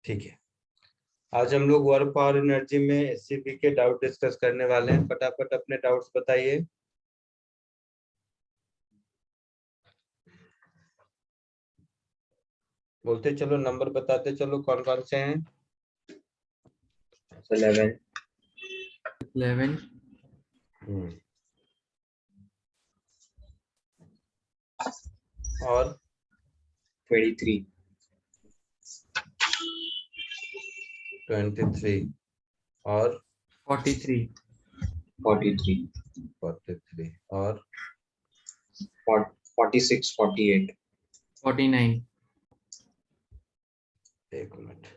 ठीक है, आज हम लोग वर्क पावर एनर्जी में एससीबी के डाउट डिस्कस करने वाले हैं। फटाफट अपने डाउट्स बताइए। बोलते चलो, नंबर बताते चलो, कौन कौन से हैं। 11 और 23 23 और 43 43 43 और 46 48 49 एक मिनट,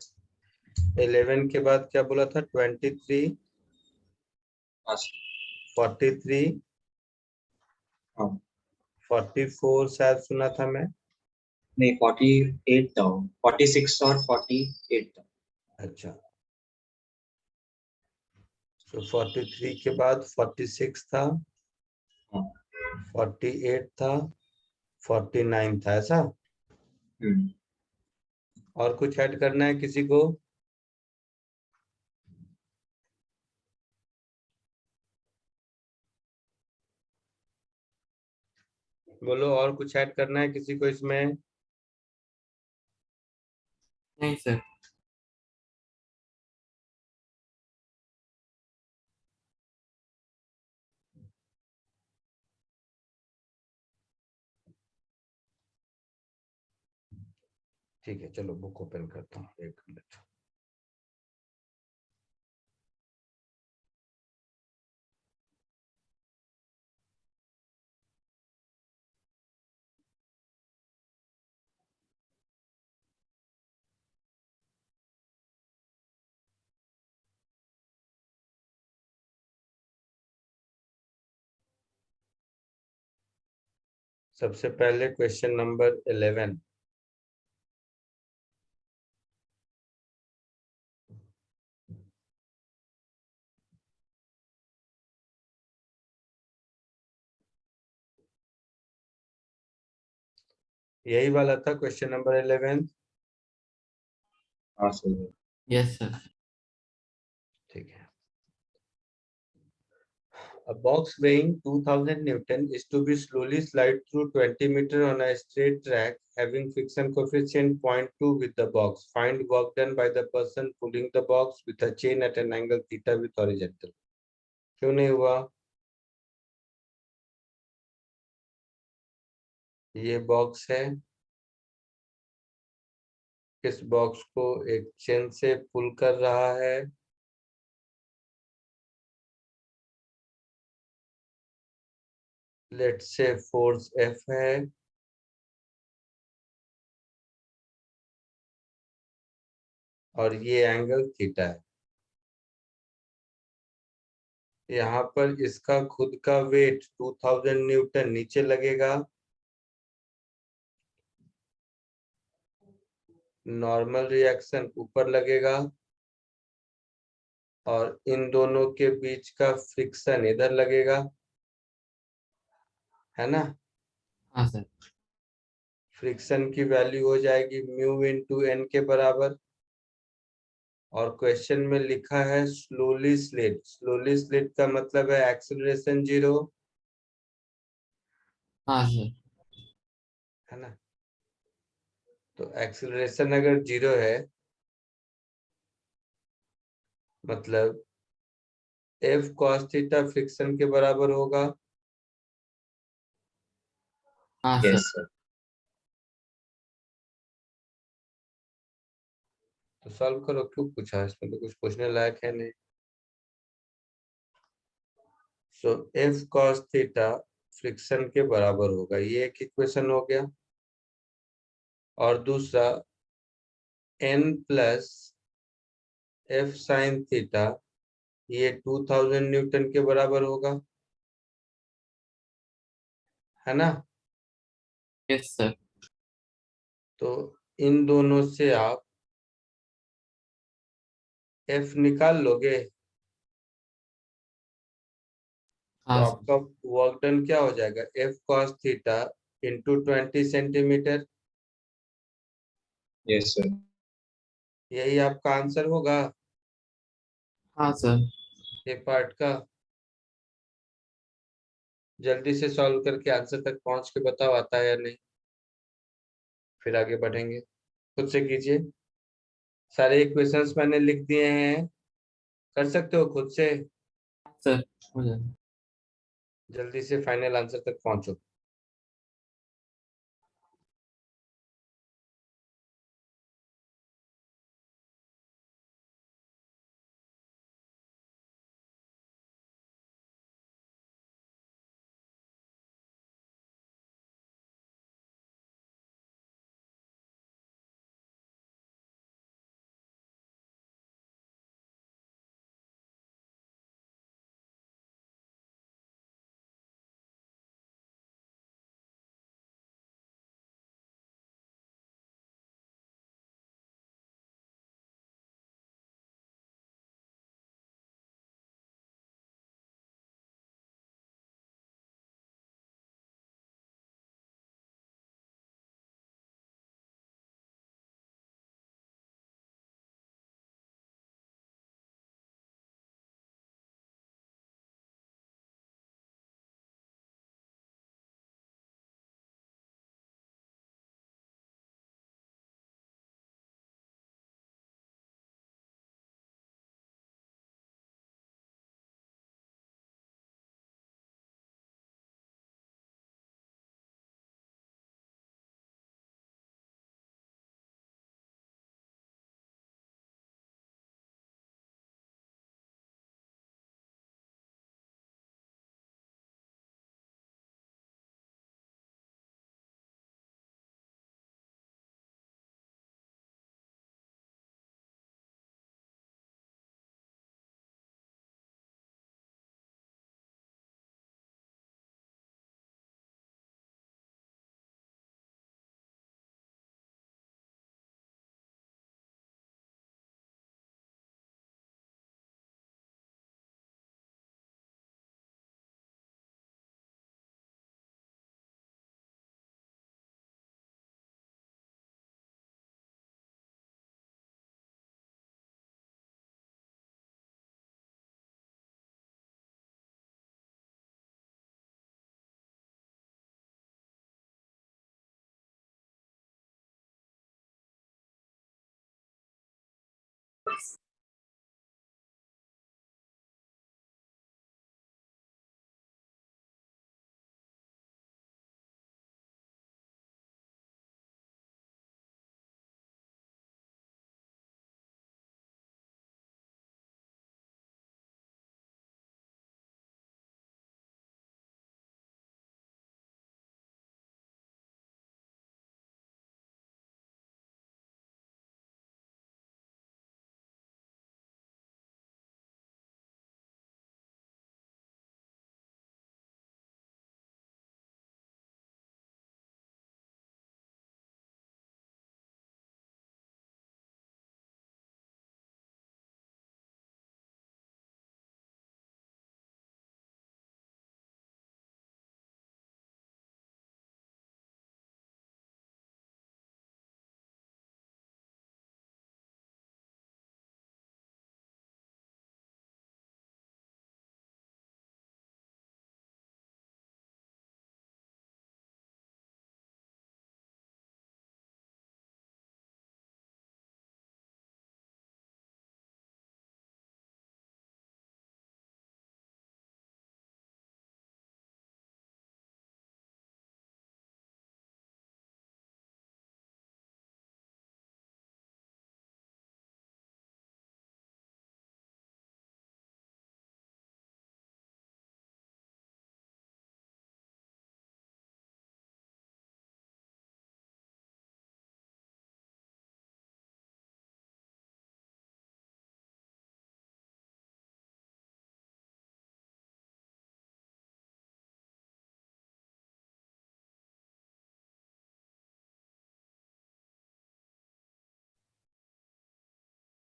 11 के बाद क्या बोला था? 23 43 हाँ 44 शायद सुना था मैं। नहीं 48 था, 46 और 48 था। अच्छा, तो 43 के बाद 46 था, हाँ 48 था, 49 था, ऐसा। और कुछ ऐड करना है किसी को? बोलो, और कुछ ऐड करना है किसी को इसमें? नहीं सर। ठीक है, चलो बुक ओपन करता हूँ, एक मिनट। सबसे पहले क्वेश्चन नंबर 11। यही वाला था क्वेश्चन नंबर 11। हाँ सर। Yes sir. ठीक है। A box weighing 2000 Newton is to be slowly slide through 20 meter on a straight track having friction coefficient 0.2 with the box. Find work done by the person pulling the box with a chain at an angle theta with horizontal. क्यों नहीं हुआ? ये box है, इस box को एक chain से पुल कर रहा है, लेट्स से फोर्स F है, और ये एंगल थीटा है। यहाँ पर इसका खुद का वेट 2000 न्यूटन नीचे लगेगा, नॉर्मल रिएक्शन ऊपर लगेगा, और इन दोनों के बीच का फ्रिक्शन इधर लगेगा, है ना। हाँ सर। फ्रिक्शन की वैल्यू हो जाएगी म्यू इंटू एन के बराबर। और क्वेश्चन में लिखा है स्लोली स्लिड। स्लोली स्लिड का मतलब है एक्सेलरेशन 0, हाँ सर। है ना। तो एक्सेलरेशन अगर 0 है, मतलब F cos थीटा फ्रिक्शन के बराबर होगा। हाँ यस सर। सर। तो सॉल्व करो, क्यों पूछा? इसमें तो कुछ पूछने लायक है नहीं। सो F cos थीटा फ्रिक्शन के बराबर होगा, ये एक इक्वेशन हो गया। और दूसरा n plus F sin theta, ये 2000 न्यूटन के बराबर होगा, है ना। Yes sir. तो इन दोनों से आप F निकाल लोगे, तो हाँ सर। आपका वर्क डन क्या हो जाएगा? F cos theta into 20 centimetre. Yes sir. यही आपका आंसर होगा हाँ सर। ये पार्ट का। जल्दी से सॉल्व करके आंसर तक पहुंच के बताओ आता है या नहीं, फिर आगे बढ़ेंगे। खुद से कीजिए, सारे इक्वेशंस मैंने लिख दिए हैं, कर सकते हो खुद से। सर हो जाएगा। जल्दी से फाइनल आंसर तक पहुंचो।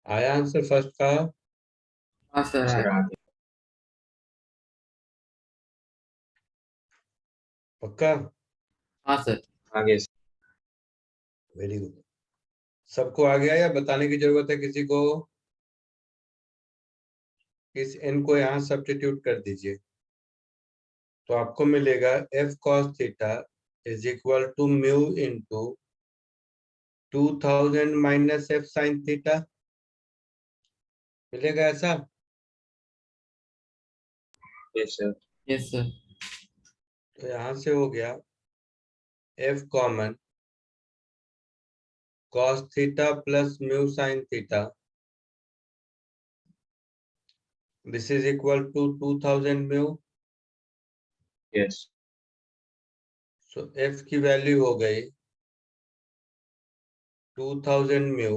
आया आंसर फर्स्ट का? हाँ सर सर आया। आगे पक्का? हाँ सर। आगे वेरी गुड। सबको आ गया या बताने की जरूरत है किसी को? इस n को यहाँ सब्स्टिट्यूट कर दीजिए, तो आपको मिलेगा f cos theta is equal to mu into 2000 minus f sin theta. मिलेगा ऐसा? Yes, sir. Yes sir. तो यहाँ से हो गया f common cos theta plus mu sin theta, this is equal to 2000 mu. Yes. So f की value हो गई 2000 mu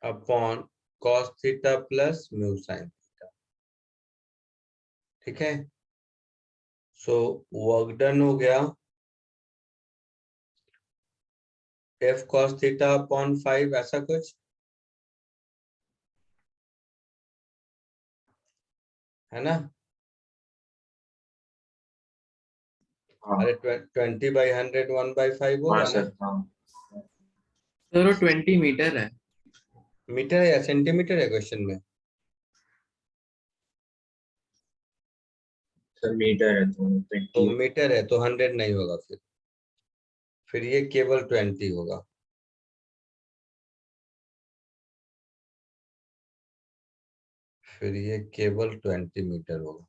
upon cos theta plus mu sin theta. ठीक है, सो वर्क डन हो गया f cos थीटा अपॉन 5, ऐसा कुछ है ना? हाँ अरे 20/100 1/5 हाँ होगा ना? सर, हाँ सर वो 20 मीटर है। मीटर है या सेंटीमीटर है क्वेश्चन में? सर मीटर है तो तो 20। मीटर है तो 100 नहीं होगा, फिर ये केवल 20 होगा। फिर ये केवल 20 मीटर होगा।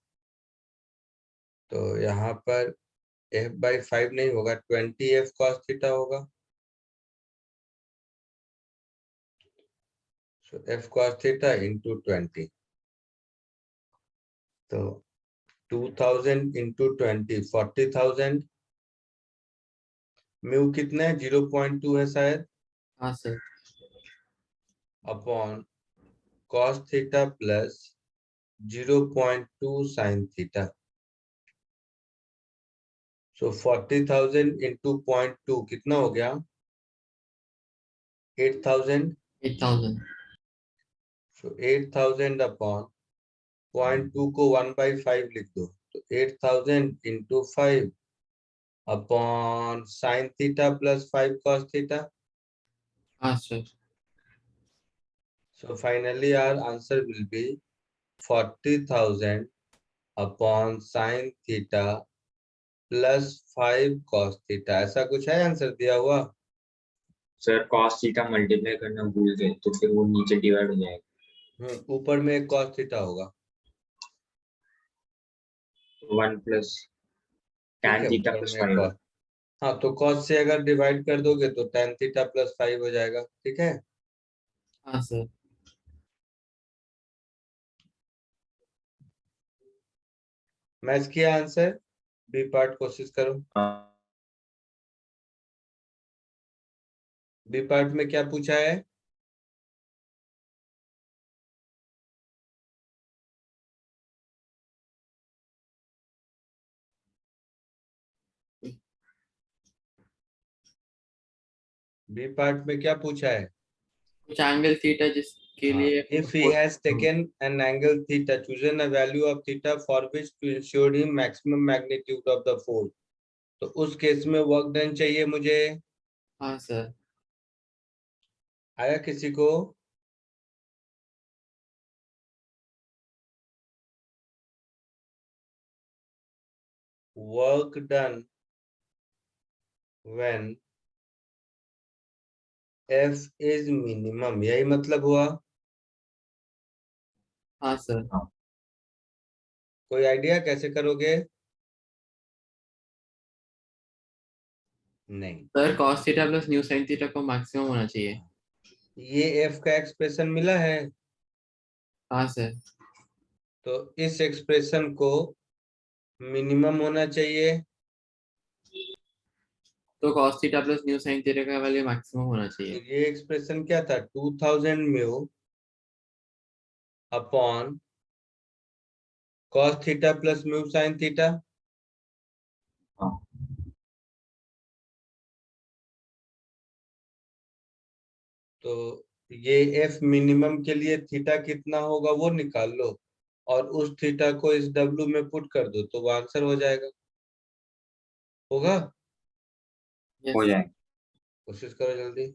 तो यहाँ पर f/5 नहीं होगा, 20 f cos थीटा होगा। सो f cos थीटा इंटू 20, तो 2000 इंटू 20 40,000। म्यू कितना है? 0.2 है शायद, हाँ sir. Upon cos theta plus 0.2 sin theta. So 40,000 into 0.2 कितना हो गया? 8,000। 8000। सो 8,000 अपॉन 0.2 को 1/5 लिख दो, तो 8,000 into 5 upon sine theta plus 5 cos theta. हाँ sir. So finally our answer will be 40,000 upon sin theta plus 5 cos theta। ऐसा कुछ है आंसर दिया हुआ? सर cos थीटा मल्टीप्लाई करना भूल गए तो फिर वो नीचे डिवाइड हो जाएगा। ऊपर में एक cos थीटा होगा। 1 प्लस ठीक tan है, थीटा ऊपर प्लस में एक 5। cos। हाँ, तो cos से अगर डिवाइड कर दोगे तो tan थीटा प्लस 5 हो जाएगा। ठीक है, हाँ सर। मैच किया आंसर? बी पार्ट कोशिश करो। बी पार्ट में क्या पूछा है? बी पार्ट में क्या पूछा है? कुछ एंगल थीटा जिसके लिए If he has taken an angle theta, chosen a value of theta for which to ensure him maximum magnitude of the force। तो उस केस में वर्क डन चाहिए मुझे। हाँ सर। आया किसी को? Work done when f is minimum, यही मतलब हुआ। हाँ सर। कोई आइडिया कैसे करोगे? नहीं, sir cos theta plus new sin theta को मैक्सिमम होना चाहिए। ये f का एक्सप्रेशन मिला है, हाँ सर। तो इस एक्सप्रेशन को मिनिमम होना चाहिए। तो cos theta plus new sin theta का वैल्यू मैक्सिमम होना तो चाहिए। ये एक्सप्रेशन क्या था? 2000 mu upon cos theta plus mu sin theta. हाँ तो ये f मिनिमम के लिए थीटा कितना होगा वो निकाल लो, और उस थीटा को इस w में पुट कर दो, तो वो आंसर हो जाएगा। होगा? हो यस। जाएगा। कोशिश करो जल्दी।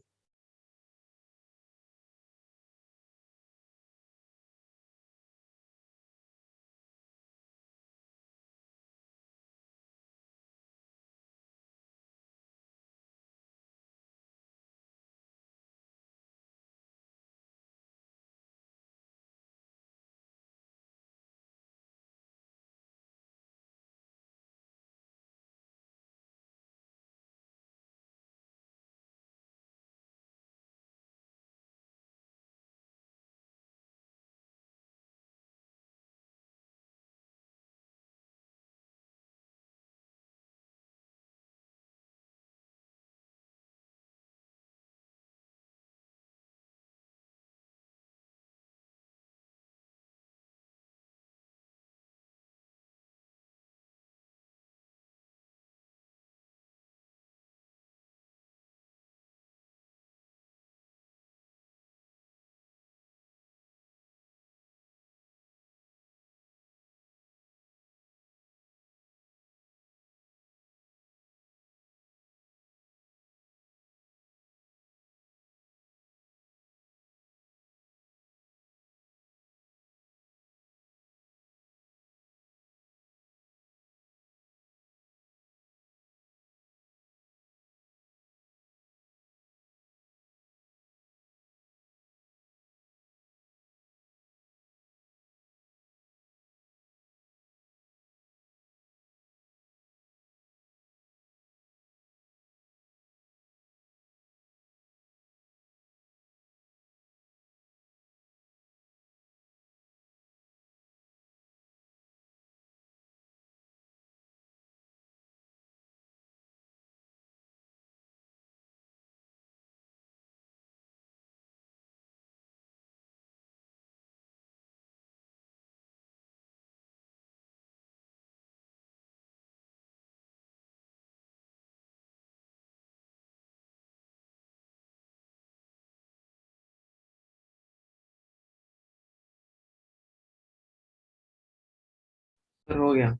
सर हो गया।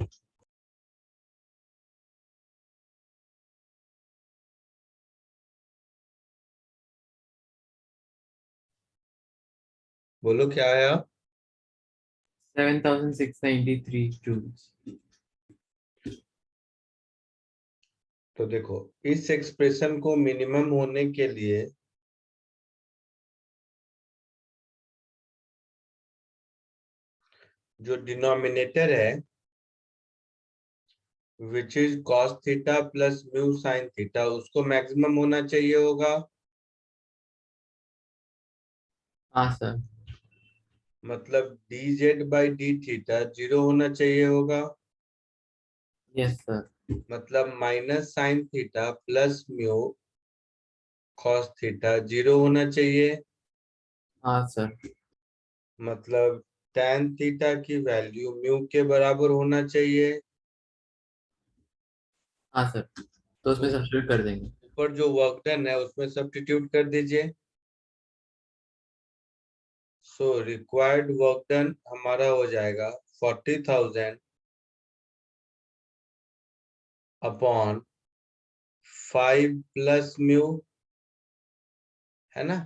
बोलो क्या आया? 7693 जूल्स। तो देखो, इस एक्सप्रेशन को मिनिमम होने के लिए जो डिनोमिनेटर है which is cos theta plus mu sine theta, उसको मैक्सिमम होना चाहिए होगा। हाँ सर। मतलब dz बाई डी थीटा 0 होना चाहिए होगा। Yes sir. मतलब minus sine theta plus mu cos theta 0 होना चाहिए। हाँ सर। मतलब tan थीटा की वैल्यू म्यू के बराबर होना चाहिए। हाँ सर, तो उसमें तो सब्स्टिट्यूट कर देंगे। ऊपर जो वर्क डन है उसमें सब्स्टिट्यूट कर दीजिए। सो रिक्वायर्ड वर्क डन हमारा हो जाएगा 40,000 अपॉन 5 प्लस म्यू, है ना?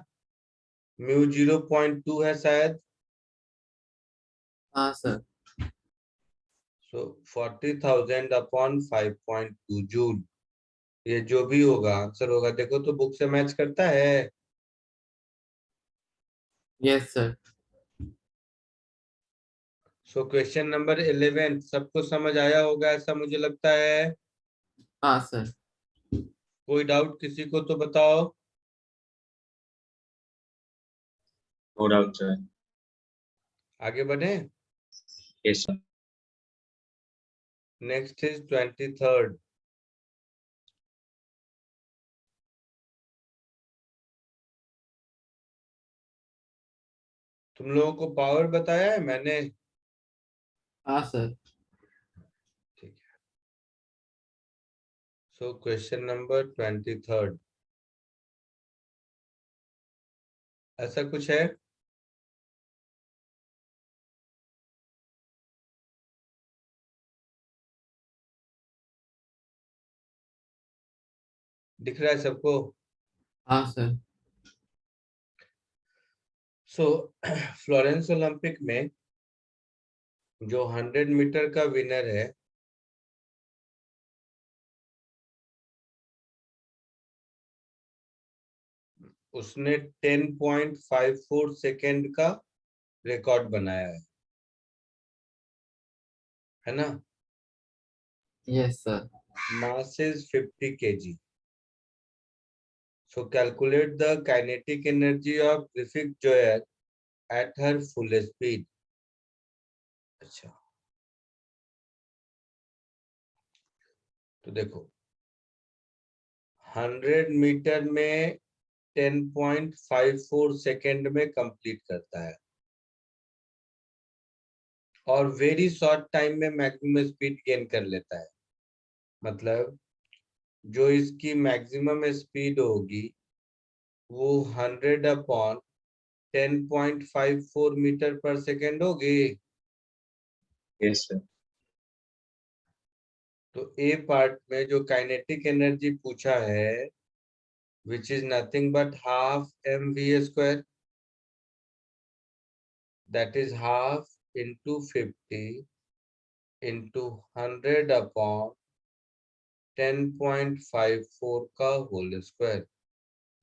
म्यू 0.2 है शायद। हाँ सर। सो 40,000 अपॉन 5.2 जूल, ये जो भी होगा आंसर होगा। देखो तो बुक से मैच करता है। Yes sir. So question number 11 सबको समझ आया होगा ऐसा मुझे लगता है। हाँ सर। कोई डाउट किसी को तो बताओ। No doubt sir. आगे बढ़े। Yes sir. Next is 23rd। तुम लोगों को पावर बताया है मैंने? हाँ सर। ठीक है। सो क्वेश्चन नंबर 23rd ऐसा कुछ है। दिख रहा है सबको? हाँ सर। सो फ्लोरेंस ओलंपिक में जो 100 मीटर का विनर है उसने 10.54 सेकेंड का रिकॉर्ड बनाया है ना? Yes sir. Mass is 50 kg. So calculate the kinetic energy of Griffith Joyner at her full speed. अच्छा, तो देखो 100 मीटर में 10.54 सेकेंड में कंप्लीट करता है और वेरी शॉर्ट टाइम में मैक्सिमम स्पीड गेन कर लेता है। मतलब जो इसकी मैक्सिमम स्पीड होगी वो 100 अपॉन 10.54 मीटर पर सेकेंड होगी। Yes sir. तो ए पार्ट में जो काइनेटिक एनर्जी पूछा है which is nothing but half mv², that is half into 50 into 100 upon 10.54 का whole square,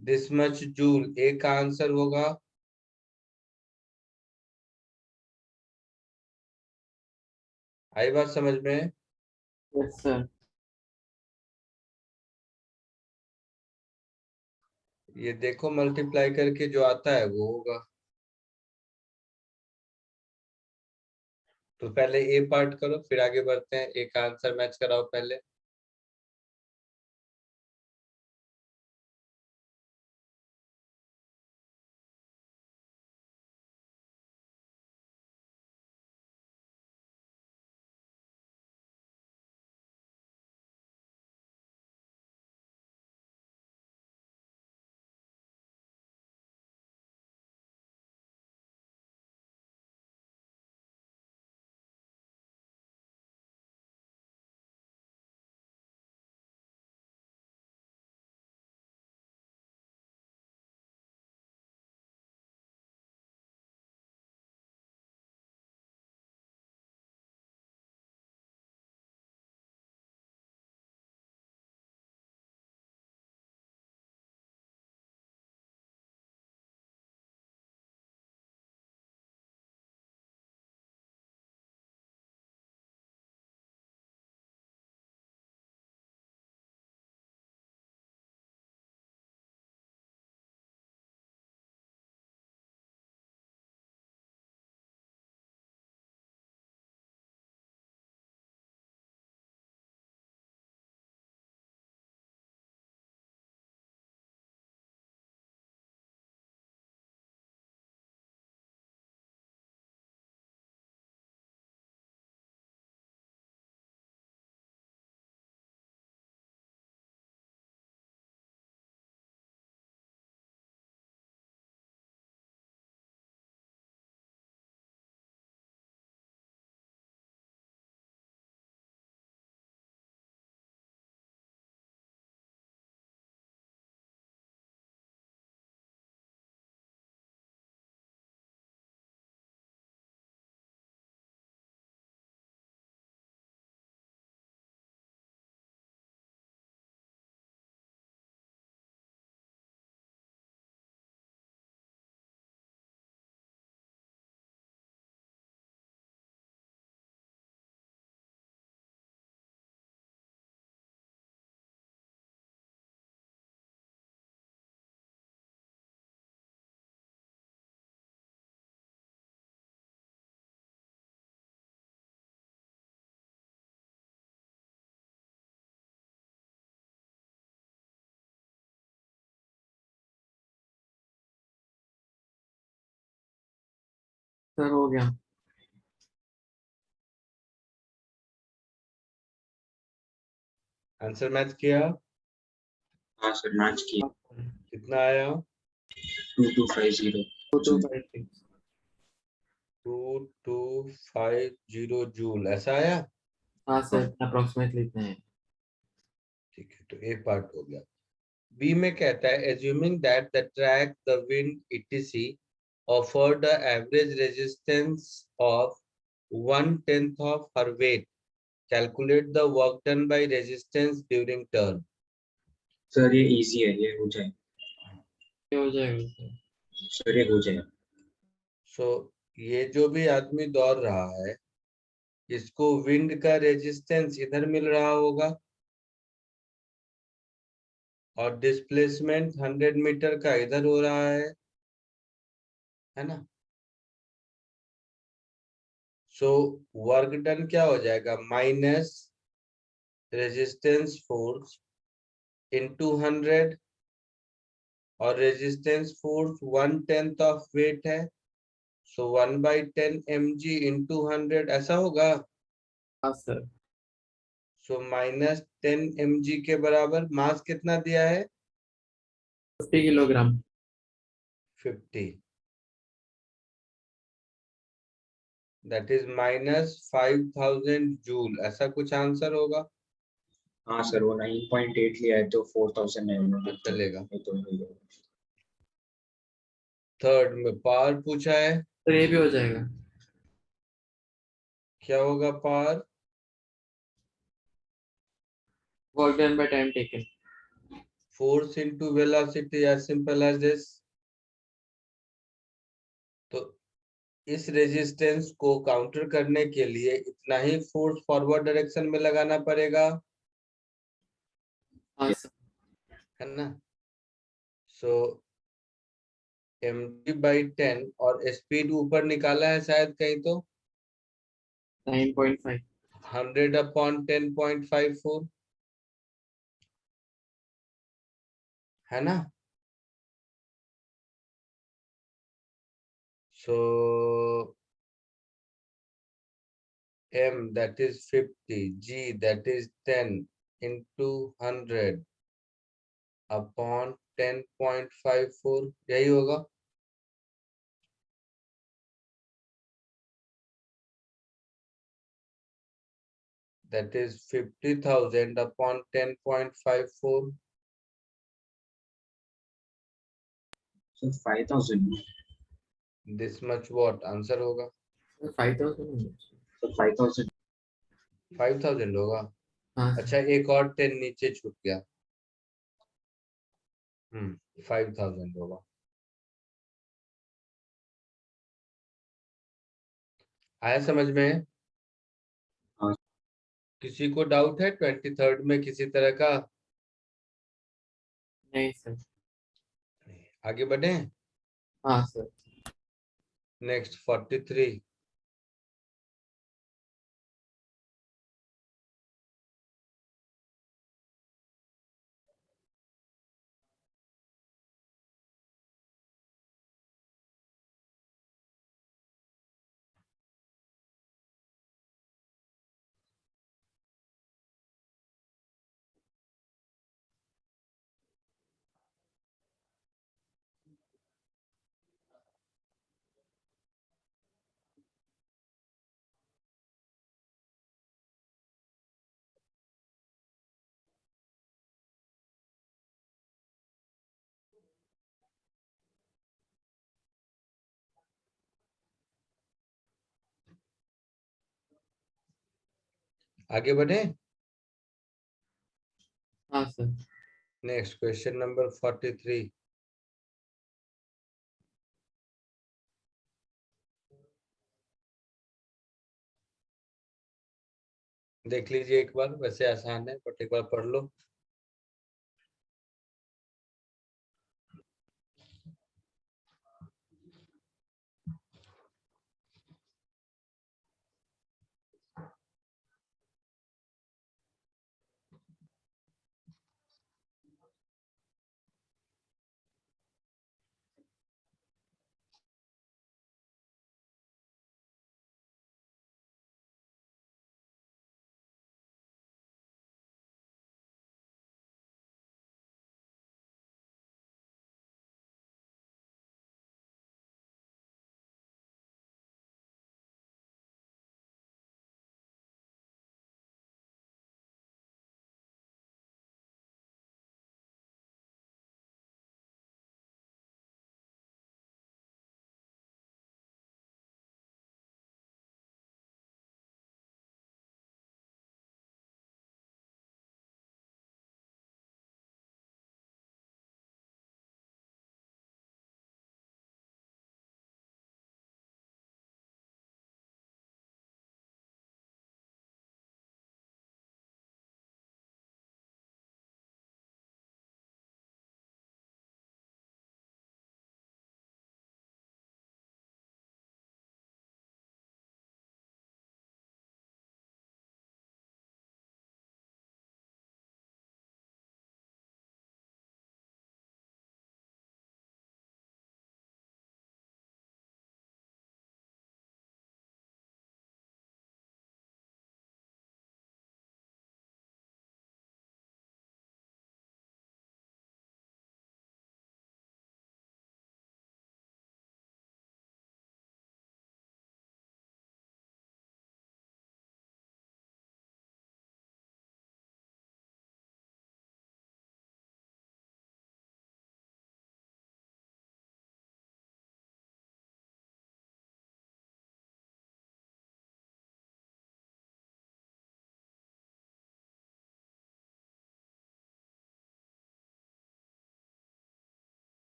this much joule. A का आंसर होगा आई बात समझ में? Yes sir. ये देखो मल्टीप्लाई करके जो आता है वो होगा। तो पहले ए पार्ट करो फिर आगे बढ़ते हैं। ए का आंसर मैच कराओ पहले। सर हो गया। आंसर मैच किया? हाँ सर मैच किया। कितना आया? 2250। 2256। 2250 जूल ऐसा आया? हाँ सर अप्रोक्सीमेटली इतने हैं। ठीक है, तो ए पार्ट हो गया। बी में कहता है assuming that the track, the wind, etc. offered the average resistance of 1/10 of her weight. Calculate the work done by resistance during turn. Sir ये इजी है, ये हो जाए, ये हो जाएगा सर। सर ये हो जाए। So ये जो भी आदमी दौड़ रहा है, इसको विंड का रेजिस्टेंस इधर मिल रहा होगा और डिस्प्लेसमेंट 100 मीटर का इधर हो रहा है ना। सो वर्क डन क्या हो जाएगा, माइनस रेजिस्टेंस फोर्स इनटू 100, और रेजिस्टेंस फोर्स 1/10 ऑफ वेट है, सो 1/10 mg इंटू 100 ऐसा होगा। हाँ सर। सो -10 mg के बराबर मास कितना दिया है, 50 किलोग्राम। 50, दैट इज -5000 जूल, ऐसा कुछ आंसर होगा। हाँ सर, वो 9.8 लिया है तो 4900 चलेगा। ये तो नहीं है। थर्ड में पावर पूछा है, सर ये भी हो जाएगा। क्या होगा power, work done by time taken. Force into velocity, as simple as this. तो इस रेजिस्टेंस को काउंटर करने के लिए इतना ही फोर्स फॉरवर्ड डायरेक्शन में लगाना पड़ेगा, हाँ सर। है ना। सो mg/10 और स्पीड ऊपर निकाला है शायद कहीं तो 9.5। 100/10.54, है ना। सो m that is 50, g that is 10 into 100 upon 10.54, यही होगा। That is 50,000 upon 10.54, sir 5000, this much what answer होगा, 5000। सर 5000। 5000 होगा। हाँ अच्छा एक और 10 नीचे छूट गया, 5000 होगा। आया समझ में। हाँ किसी को डाउट है 23rd में किसी तरह का, नहीं सर। आगे बढ़े। हाँ सर। नेक्स्ट 43, आगे बढ़े। हाँ सर। नेक्स्ट क्वेश्चन नंबर 43, देख लीजिए एक बार, वैसे आसान है बट एक बार पढ़ लो।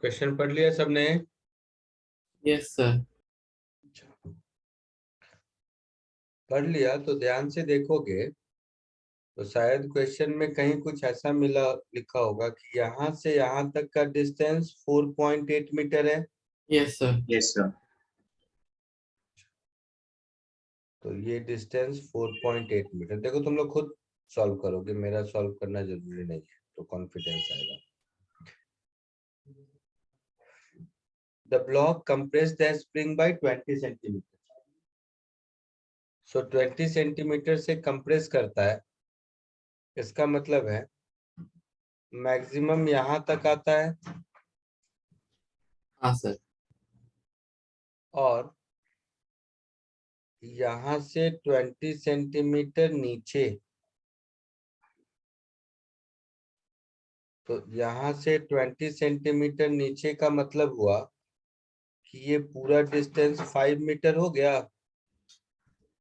क्वेश्चन पढ़ लिया सबने? Yes sir. पढ़ लिया तो ध्यान से देखोगे तो शायद क्वेश्चन में कहीं कुछ ऐसा मिला लिखा होगा कि यहाँ से यहाँ तक का डिस्टेंस 4.8 मीटर है। Yes sir. Yes sir. तो ये डिस्टेंस 4.8 मीटर, देखो तुम लोग खुद सॉल्व करोगे, मेरा सॉल्व करना जरूरी नहीं है, तो कॉन्फिडेंस आएगा। The block compressed the spring by 20 centimetre. So 20 centimetre से कंप्रेस करता है, इसका मतलब है मैक्सिमम यहाँ तक आता है हाँ सर। और यहाँ से 20 सेंटीमीटर नीचे, तो यहाँ से 20 सेंटीमीटर नीचे का मतलब हुआ कि ये पूरा डिस्टेंस 5 मीटर हो गया।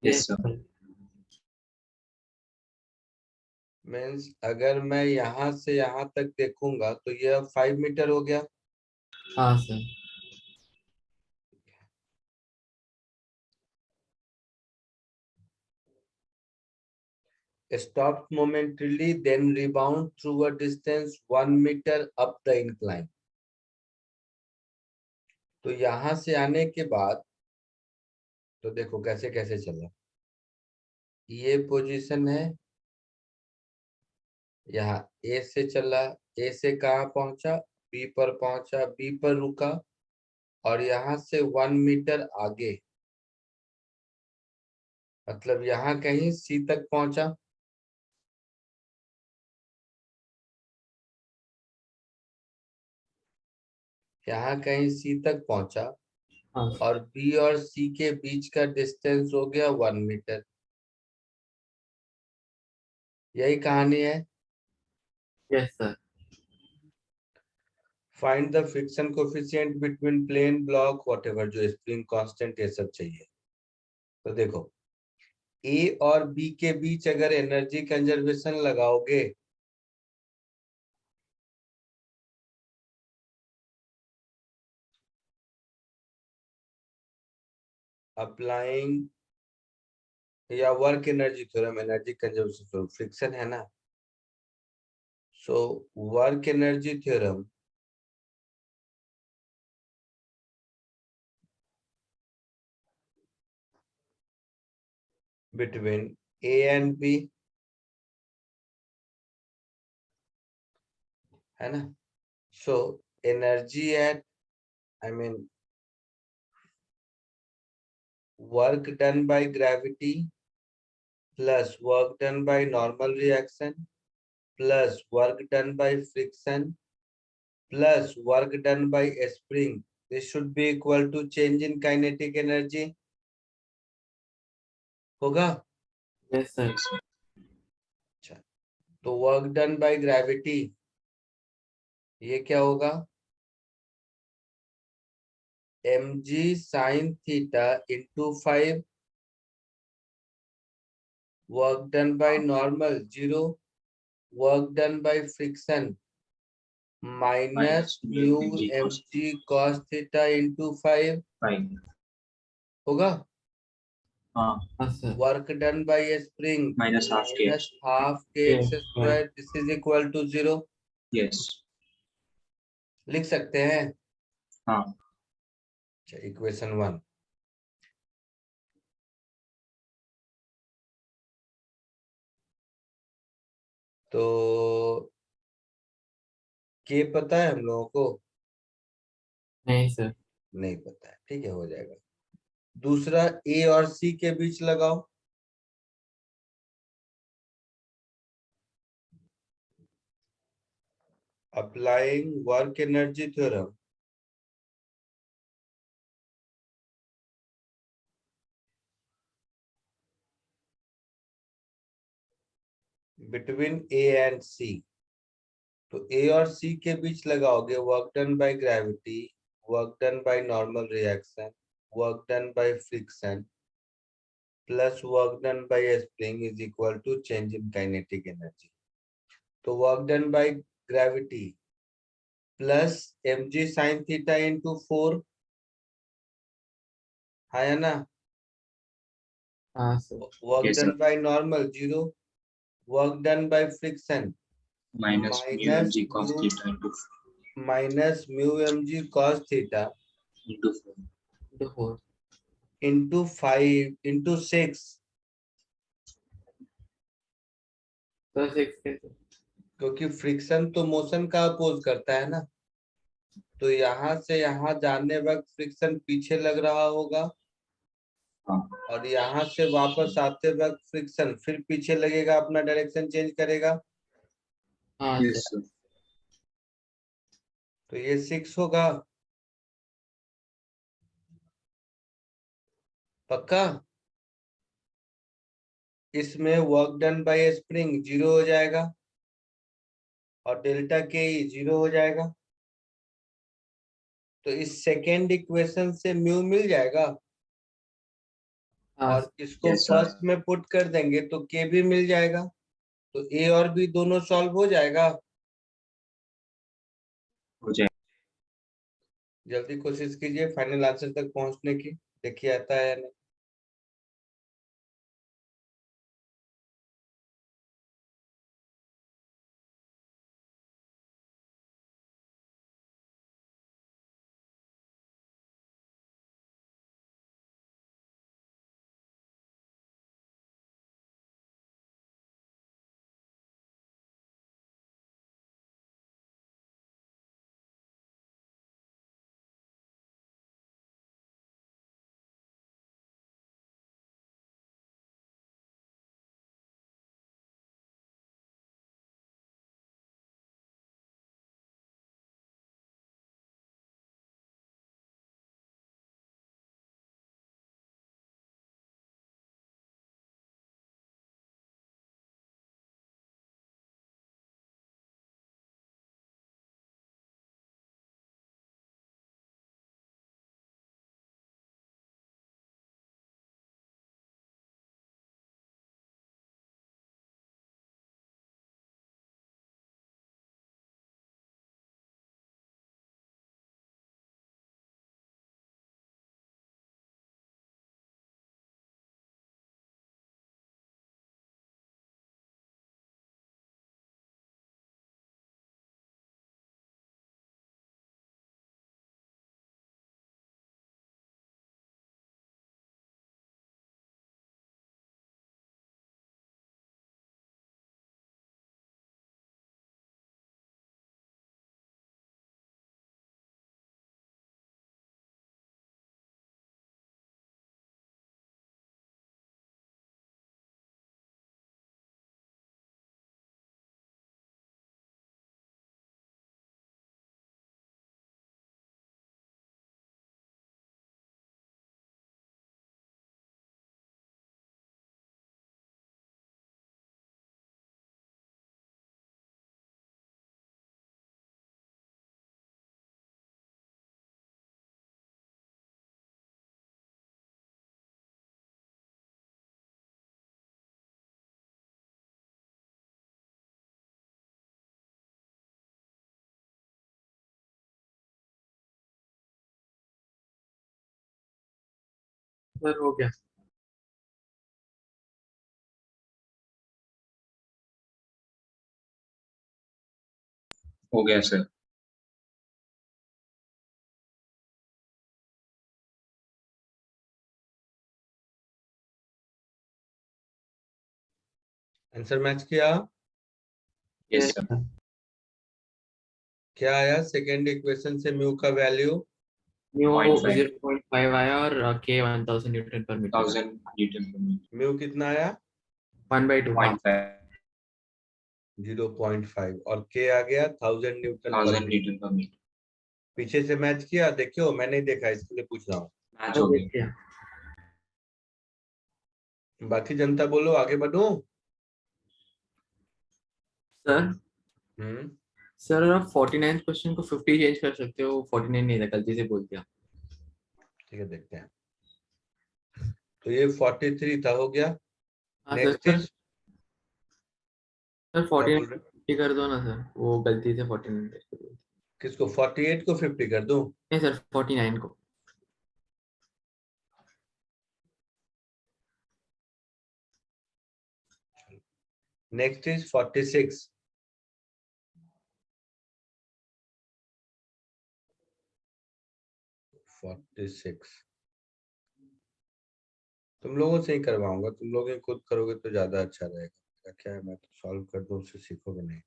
Yes sir. मीन्स अगर मैं यहाँ से यहाँ तक देखूंगा तो ये 5 मीटर हो गया। हाँ sir. Stopped momentarily, then rebound through a distance 1 meter up the incline। तो यहां से आने के बाद तो देखो कैसे कैसे चला, ये पोजीशन है, यहाँ ए से चला, ए से कहाँ पहुंचा, बी पर पहुंचा, बी पर रुका और यहाँ से 1 मीटर आगे, मतलब यहाँ कहीं सी तक पहुंचा। यहाँ कहीं सी तक पहुंचा हाँ और बी और सी के बीच का डिस्टेंस हो गया 1 मीटर। यही कहानी है। Yes sir. Find the friction coefficient between plane block whatever, जो स्प्रिंग कांस्टेंट ये सब चाहिए। तो देखो ए और बी के बीच अगर एनर्जी कंजर्वेशन लगाओगे अप्लाइंग या work energy theorem, energy conservation theorem, friction है ना, so work energy theorem between A and B, है ना। So energy at, I mean work done by gravity plus work done by normal reaction plus work done by friction plus work done by spring, this should be equal to change in kinetic energy होगा। Yes sir. अच्छा, तो work done by gravity ये क्या होगा, mg sin theta into 5, work done by normal 0, work done by friction minus mu mg cos theta into 5 fine. होगा। हाँ। हाँ sir. Work done by spring minus half K. Minus half K x square, this is equal to 0। Yes. लिख सकते हैं। हाँ। अच्छा, equation 1, तो के पता है हम लोगों को? नहीं सर। नहीं पता है, ठीक है, हो जाएगा। दूसरा ए और सी के बीच लगाओ, applying work energy theorem between A and C, तो ए और सी के बीच लगाओगे work done by gravity, work done by normal reaction, work done by friction plus work done by spring is equal to change in kinetic energy. तो work done by gravity plus mg sin theta into 4 है ना। हाँ sir. Work Yes, done sir. By normal 0, work done by friction minus mu minus mg cos theta mu mg cos theta into 4. Into 4 into 5 into 6, तो 6 कैसे? क्योंकि friction तो motion का oppose करता है ना, तो यहाँ से यहाँ जाने वक्त फ्रिक्शन पीछे लग रहा होगा हाँ. और यहाँ से वापस आते वक्त फ्रिक्शन फिर पीछे लगेगा, अपना डायरेक्शन चेंज करेगा। हाँ Yes, सर। sir. तो ये 6 होगा पक्का। इसमें वर्क डन बाय स्प्रिंग 0 हो जाएगा और डेल्टा के 0 हो जाएगा। तो इस सेकेंड इक्वेशन से म्यू मिल जाएगा हाँ और इसको Yes, sir. फर्स्ट में पुट कर देंगे तो के भी मिल जाएगा, तो ए और बी दोनों सॉल्व हो जाएगा। हो जाएगा. जल्दी कोशिश कीजिए फाइनल आंसर तक पहुंचने की, देखिए आता है या नहीं। सर हो गया। हो गया सर. आंसर मैच किया। Yes, yes sir. सर। क्या आया सेकेंड इक्वेशन से म्यू का वैल्यू? न्यू 0.5. 0.5 आया और K 1000 newton per metre 1000 Newton per meter. Mu कितना आया? 1/2 हाँ 0.5. 0.5 और के आ गया 1000 न्यूटन पर 1000 मीटर। Newton per meter. पीछे से मैच किया, देखियो मैंने देखा इसके लिए पूछ रहा हूँ। मैच हो गया. देखिए बाकी जनता बोलो, आगे बढ़ूं? सर। हम्म सर आप 49 क्वेश्चन को 50 चेंज कर सकते हो, 49 नहीं था, गलती से बोल दिया। ठीक है, देखते हैं। तो ये 43 था, हो गया। हाँ sir. Next sir is sir क्या 49 बोल रहे? 50 कर दो ना सर, वो गलती से 49 कर दो। किसको 48 को 50 कर दूं? नहीं सर 49 को। Next is 46। 46 तुम लोगों से ही करवाऊंगा, तुम लोग ही खुद करोगे तो ज्यादा अच्छा रहेगा। क्या है, मैं तो सॉल्व कर दूं, उससे सीखोगे नहीं।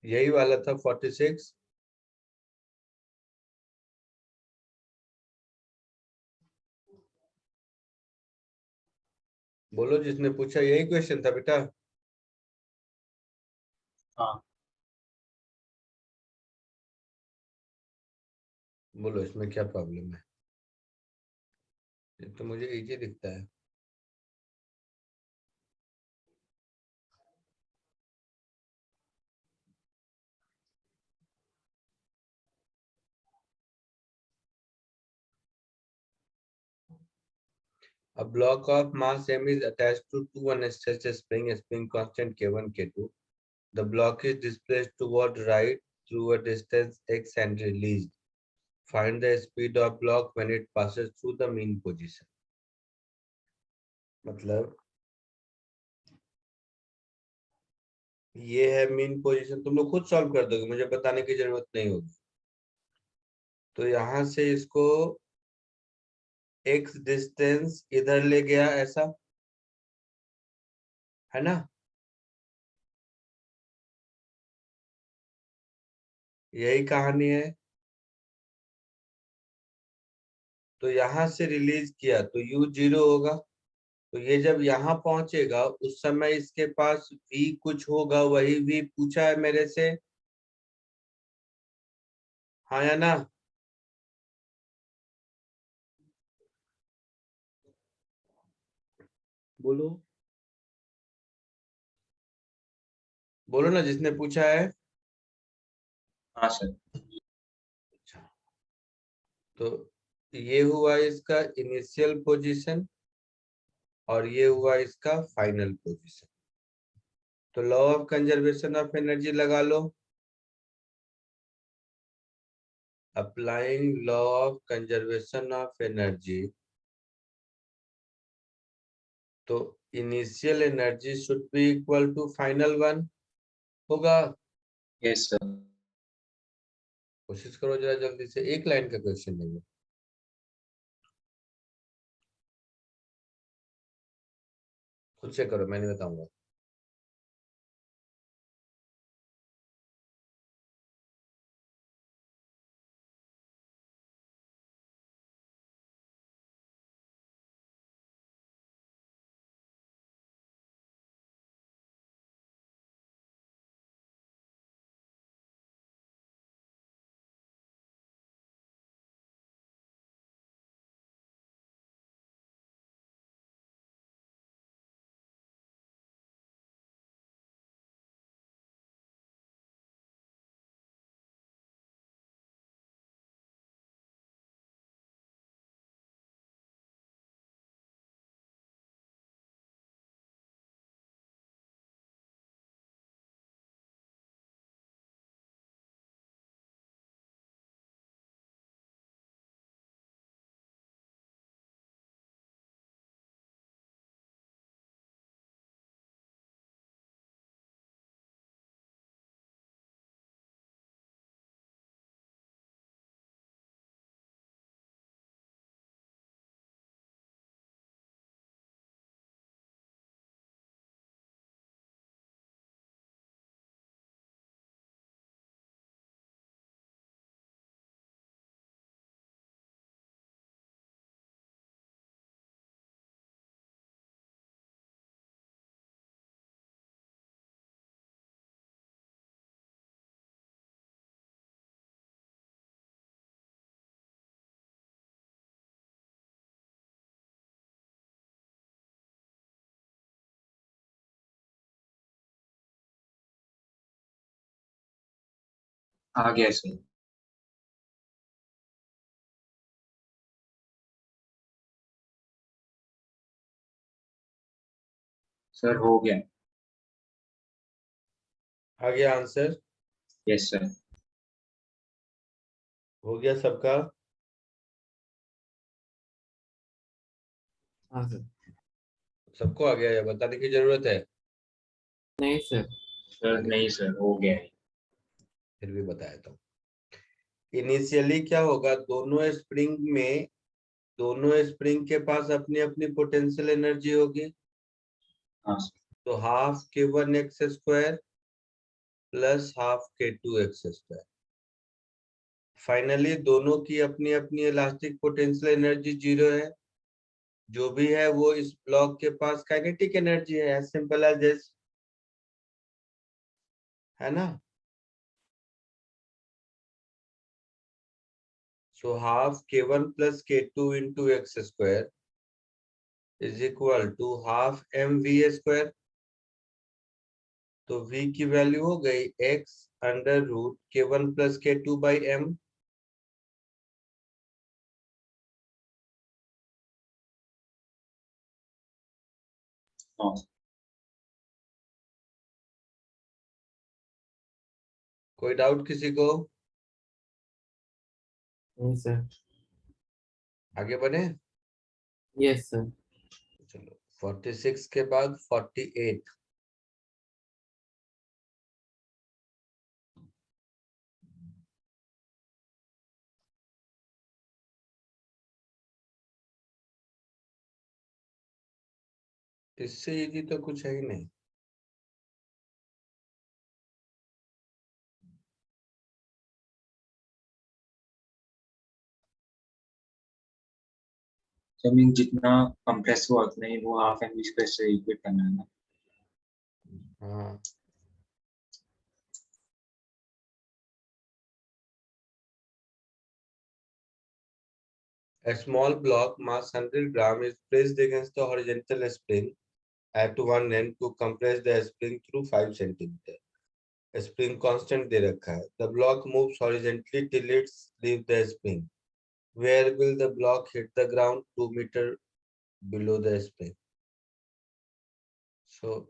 यही वाला था 46। बोलो जिसने पूछा, यही क्वेश्चन था बेटा? हाँ बोलो इसमें क्या प्रॉब्लम है? ये तो मुझे इजी दिखता है। A block of mass m is attached to two unstretched spring constant K1, K2. The block is displaced toward right through a distance x and released. Find the speed of block when it passes through the mean position. मतलब ये है mean position, तुम लोग खुद solve कर दोगे, मुझे बताने की जरूरत नहीं होगी। तो यहां से इसको x डिस्टेंस इधर ले गया, ऐसा है ना? यही कहानी है। तो यहां से रिलीज किया तो u 0 होगा। तो ये जब यहाँ पहुंचेगा उस समय इसके पास v कुछ होगा, वही v पूछा है मेरे से, हाँ या ना? बोलो, बोलो ना जिसने पूछा है। हाँ सर। अच्छा, तो ये हुआ इसका इनिशियल पोजीशन और ये हुआ इसका फाइनल पोजीशन। तो law of conservation of energy लगा लो। Applying law of conservation of energy, तो initial energy should be equal to final one होगा। Yes sir. कोशिश करो जरा जल्दी से, एक लाइन का क्वेश्चन है ये, खुद से करो, मैं नहीं बताऊंगा। आ गया सर। सर हो गया। आ गया आंसर? Yes sir. हो गया सबका? हाँ सर। सबको आ गया या बताने की जरूरत है? नहीं सर। सर नहीं सर, हो गया है। फिर भी बता देता हूँ। इनिशियली क्या होगा, दोनों स्प्रिंग के पास अपनी अपनी पोटेंशियल एनर्जी होगी। हाँ सर। तो half k1x² plus half k2x²। Finally दोनों की अपनी अपनी इलास्टिक पोटेंशियल एनर्जी 0 है। जो भी है वो इस ब्लॉक के पास काइनेटिक एनर्जी है, एज सिंपल एज दिस, है ना। So half k1 plus k2 into x² is equal to half mv²। तो v की वैल्यू हो गई x under root k1 plus k2 by m। हाँ कोई डाउट किसी को? नहीं सर। आगे बढ़े? Yes sir. चलो 46 के बाद 48। इससे इजी तो कुछ है ही नहीं। सर, मीन जितना कंप्रेस हुआ उतना ही वो हाफ एम स्क्वायर से इक्वेट करना है ना। हाँ, a small block mass 100 gram is pressed against the horizontal spring at one end to compress the spring through 5 centimeter. Spring constant दे रखा है. The block moves horizontally till it leaves the spring. Where will the block hit the ground? 2 meter below the spring. So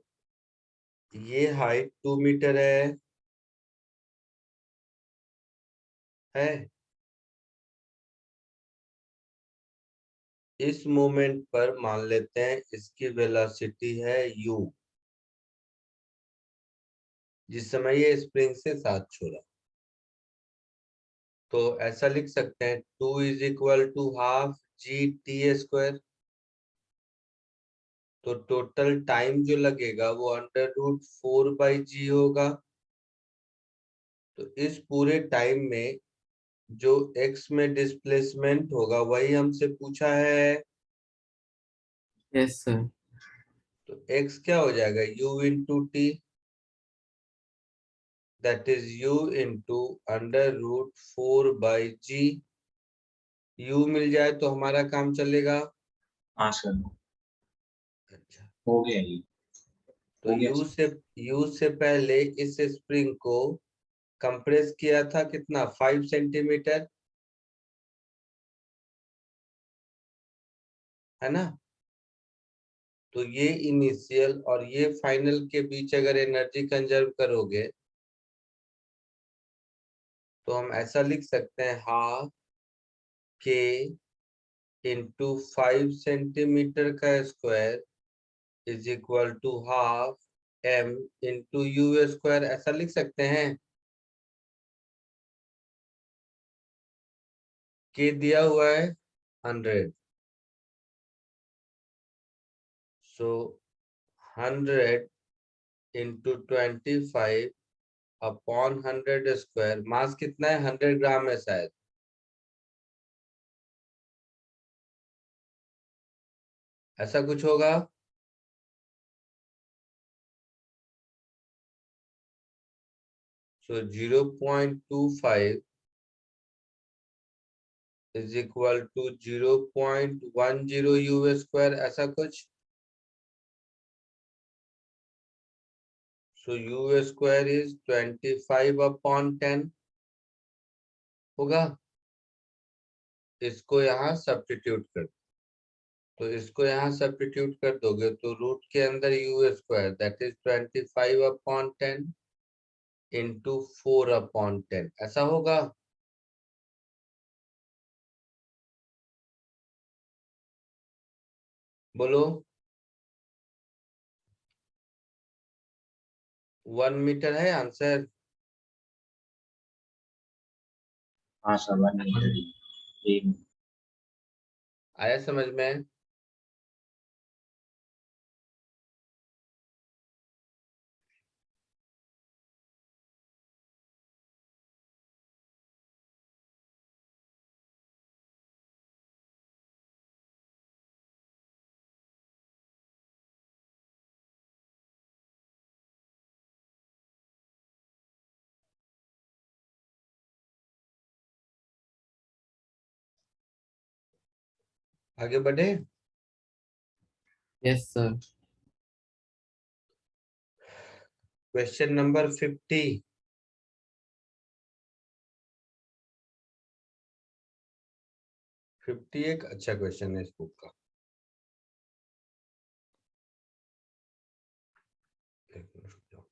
ये height 2 metre है। इस moment पर मान लेते हैं इसकी वेलोसिटी है u, जिस समय ये स्प्रिंग से साथ छोड़ा। तो ऐसा लिख सकते हैं 2 is equal to half g_t²। तो टोटल टाइम जो लगेगा वो √4/g होगा। तो इस पूरे टाइम में जो x में डिस्प्लेसमेंट होगा वही हमसे पूछा है। Yes sir. तो x क्या हो जाएगा, u into T, that is u into √4/g। u मिल जाए तो हमारा काम चलेगा। हाँ सर, अच्छा, हो गया ये। तो हो गया u सर। से पहले इस स्प्रिंग को कंप्रेस किया था कितना, 5 सेंटीमीटर, है ना। तो ये इनिशियल और ये फाइनल के बीच अगर एनर्जी कंजर्व करोगे तो हम ऐसा लिख सकते हैं हाफ के इंटू 5 सेंटीमीटर का square is equal to half m into u²। ऐसा लिख सकते हैं। के दिया हुआ है 100, सो 100 इंटू 25 अपॉन 100²। मास कितना है, 100 ग्राम है शायद, ऐसा कुछ होगा। सो 0.25 इज इक्वल टू 0.10 u², ऐसा कुछ। सो u² इज 25 अपॉन 10। होगा। इसको यहाँ सब्स्टिट्यूट कर, तो इसको यहाँ सब्स्टिट्यूट कर दोगे तो रूट के अंदर you square that is 25/10 into 4/10 ऐसा होगा। बोलो 1 मीटर है आंसर। हाँ सर 1 मीटर ही। आया समझ में? आगे बढ़े। Yes sir. Question number 50। एक अच्छा क्वेश्चन है इस बुक का। एक मिनट रुक जाओ।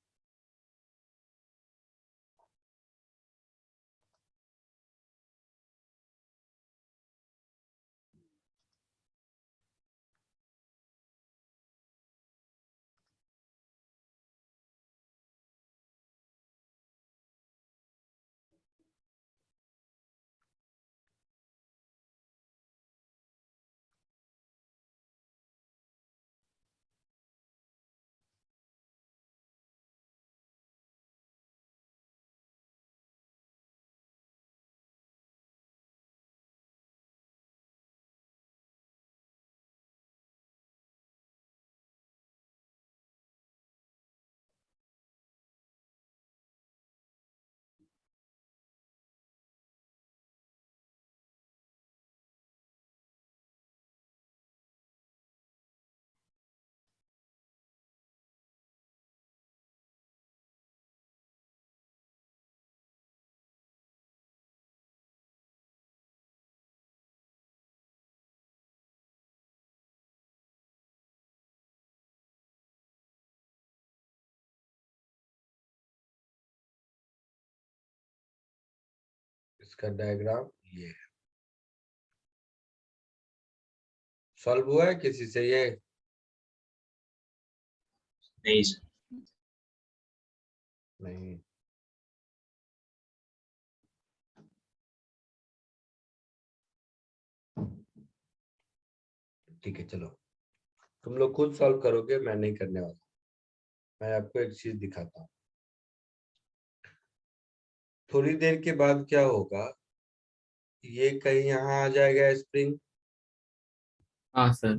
इसका डायग्राम ये है। सॉल्व हुआ है किसी से ये? नहीं सर। नहीं। ठीक है चलो, तुम लोग खुद सॉल्व करोगे, मैं नहीं करने वाला। मैं आपको एक चीज दिखाता हूँ। थोड़ी देर के बाद क्या होगा, ये कहीं यहाँ आ जाएगा स्प्रिंग, हाँ सर।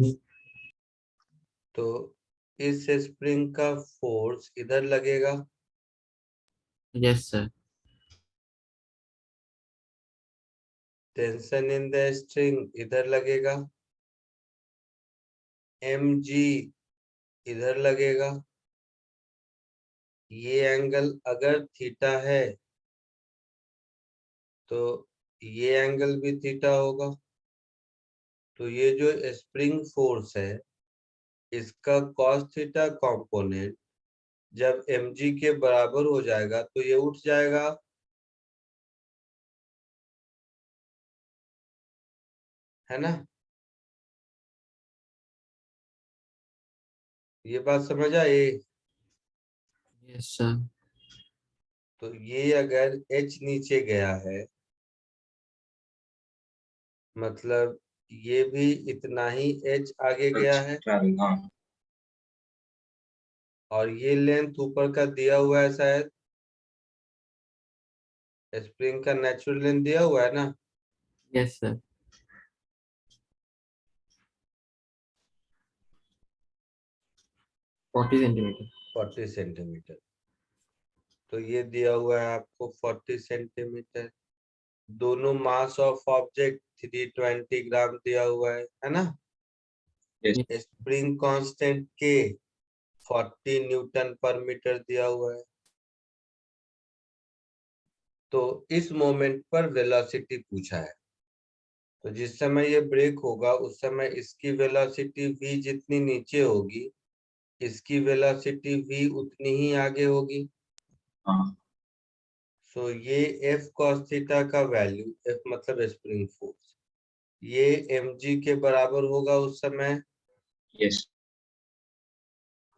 तो इस स्प्रिंग का फोर्स इधर लगेगा, yes sir. Tension in the string इधर लगेगा, mg इधर लगेगा। ये एंगल अगर थीटा है तो ये एंगल भी थीटा होगा। तो ये जो स्प्रिंग फोर्स है इसका cos थीटा कंपोनेंट जब mg के बराबर हो जाएगा तो ये उठ जाएगा, है ना? ये बात समझ आए? Yes sir. तो ये अगर h नीचे गया है मतलब ये भी इतना ही h आगे गया है, हाँ और ये लेंथ ऊपर का दिया हुआ है शायद, स्प्रिंग का नेचुरल लेंथ दिया हुआ है ना। Yes sir. 40 सेंटीमीटर। 40 सेंटीमीटर। तो ये दिया हुआ है आपको 40 सेंटीमीटर। दोनों मास ऑफ ऑब्जेक्ट 320 ग्राम दिया हुआ है ना। यस स्प्रिंग कांस्टेंट के 40 न्यूटन पर मीटर दिया हुआ है। तो इस मोमेंट पर वेलोसिटी पूछा है। तो जिस समय ये ब्रेक होगा उस समय इसकी वेलोसिटी v जितनी नीचे होगी, इसकी वेलोसिटी v उतनी ही आगे होगी। हाँ सो ये F cos थीटा का वैल्यू, F मतलब स्प्रिंग फोर्स, ये mg के बराबर होगा उस समय। यस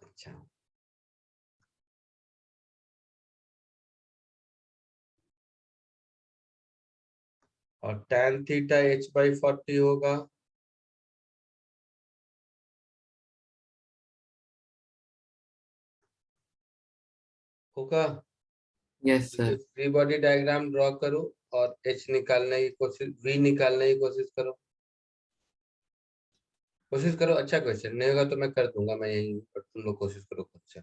अच्छा, और tan थीटा h/40 होगा। होगा। यस ये sir. Free body diagram draw करो और h निकालने की कोशिश, v निकालने की कोशिश करो। कोशिश करो, अच्छा क्वेश्चन नहीं होगा तो मैं कर दूंगा, मैं यही हूँ, पर तुम लोग कोशिश करो खुद से।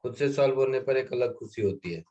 खुद से सॉल्व होने पर एक अलग खुशी होती है।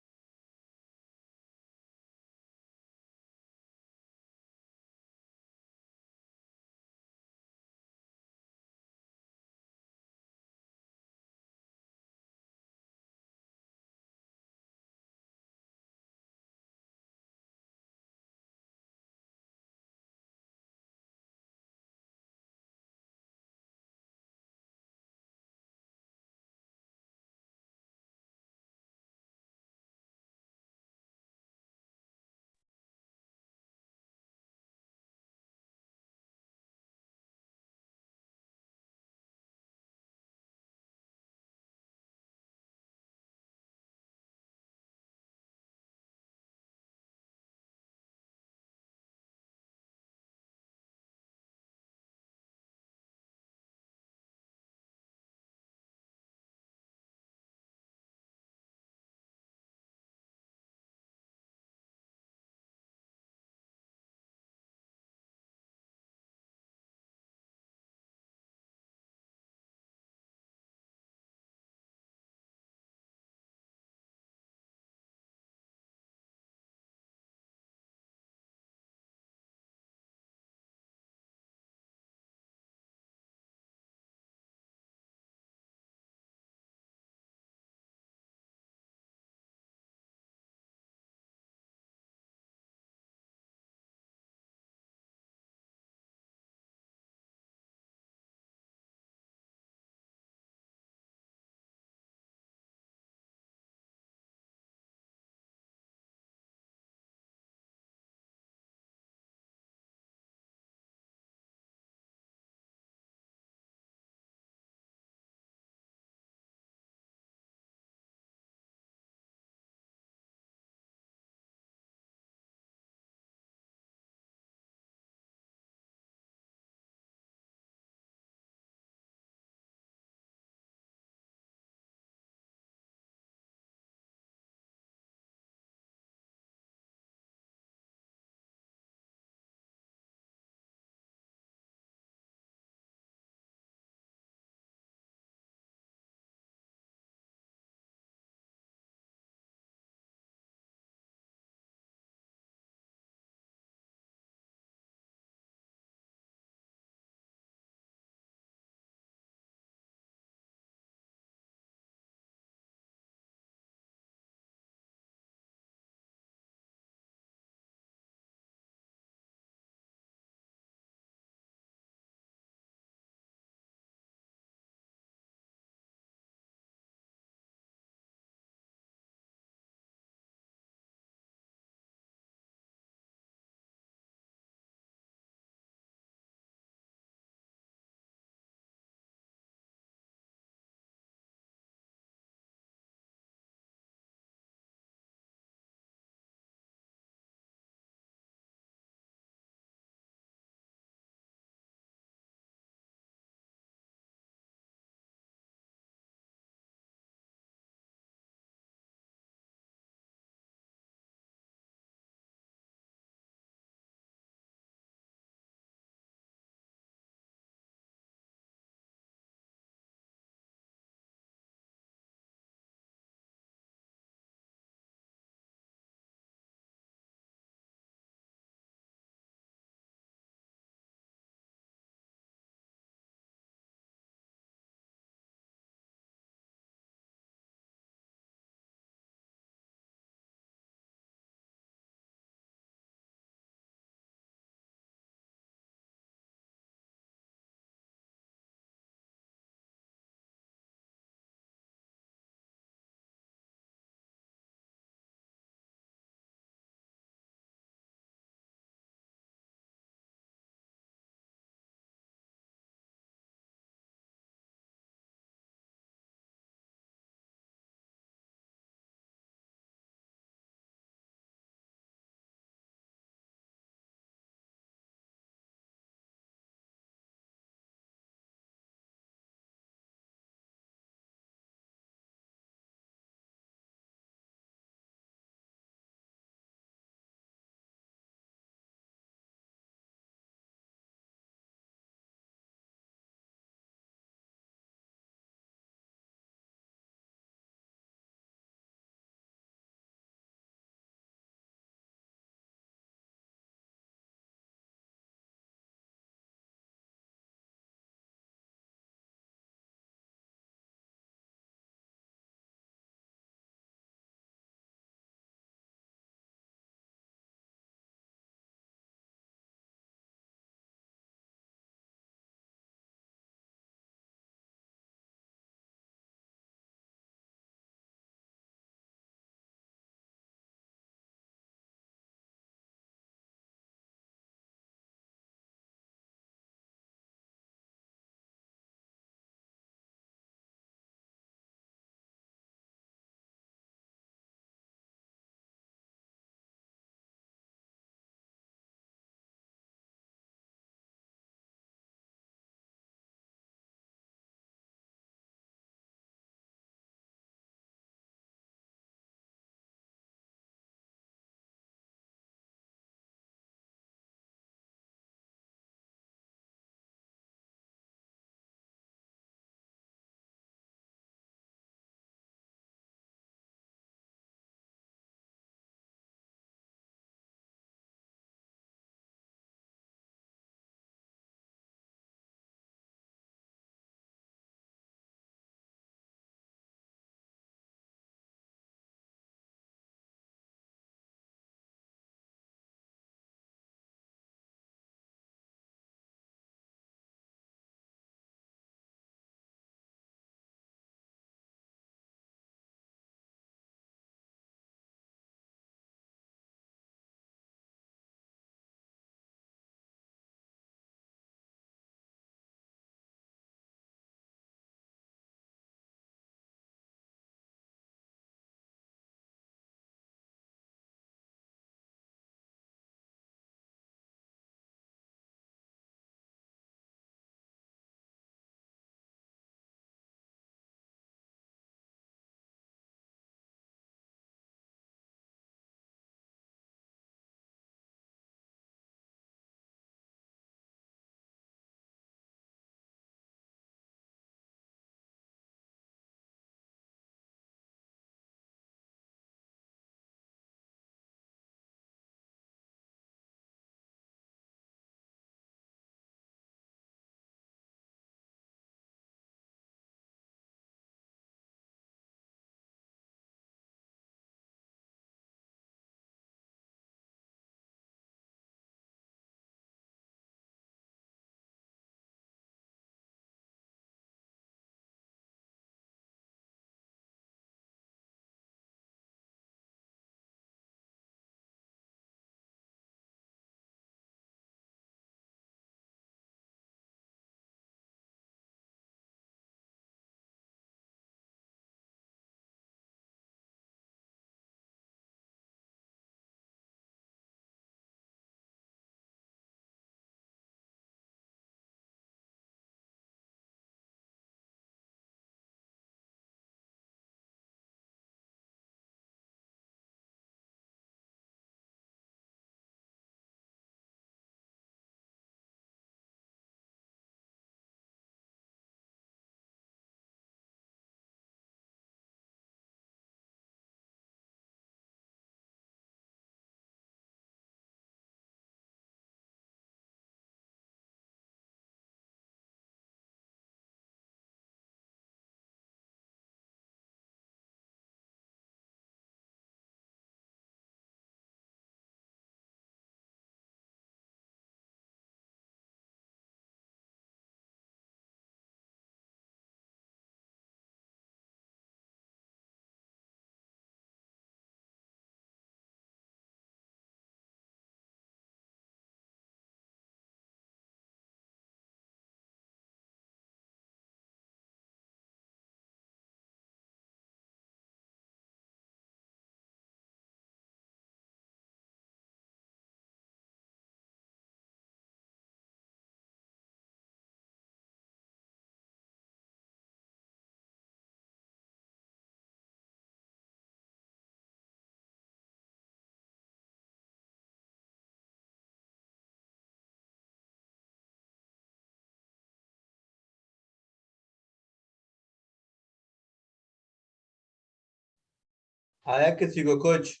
आया किसी को कुछ?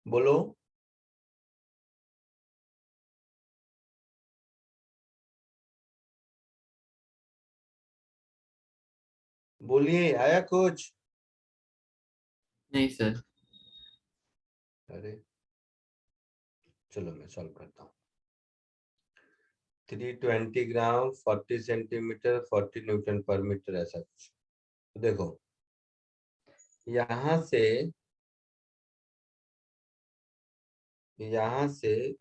बोलो। बोलिए, आया कुछ? नहीं सर। अरे चलो मैं सॉल्व करता हूँ। 320 ग्राम 40 सेंटीमीटर 40 न्यूटन पर मीटर, ऐसा कुछ। तो देखो यहां से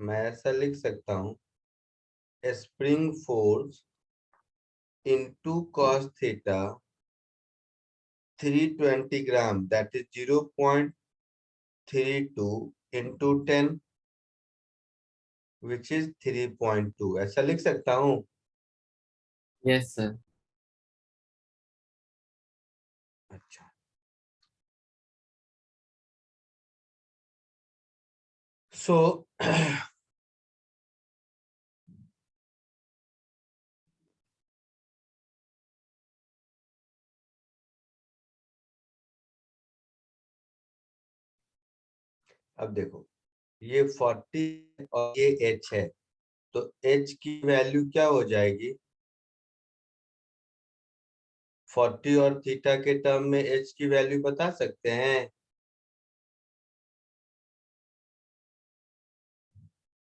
मैं ऐसा लिख सकता हूँ, spring force into cos theta 320 gram that is 0.32 into 10 which is 3.2, ऐसा लिख सकता हूँ। Yes sir. अच्छा, सो अब देखो ये 40 और ये h है, तो h की वैल्यू क्या हो जाएगी? 40 और थीटा के टर्म में h की वैल्यू बता सकते हैं?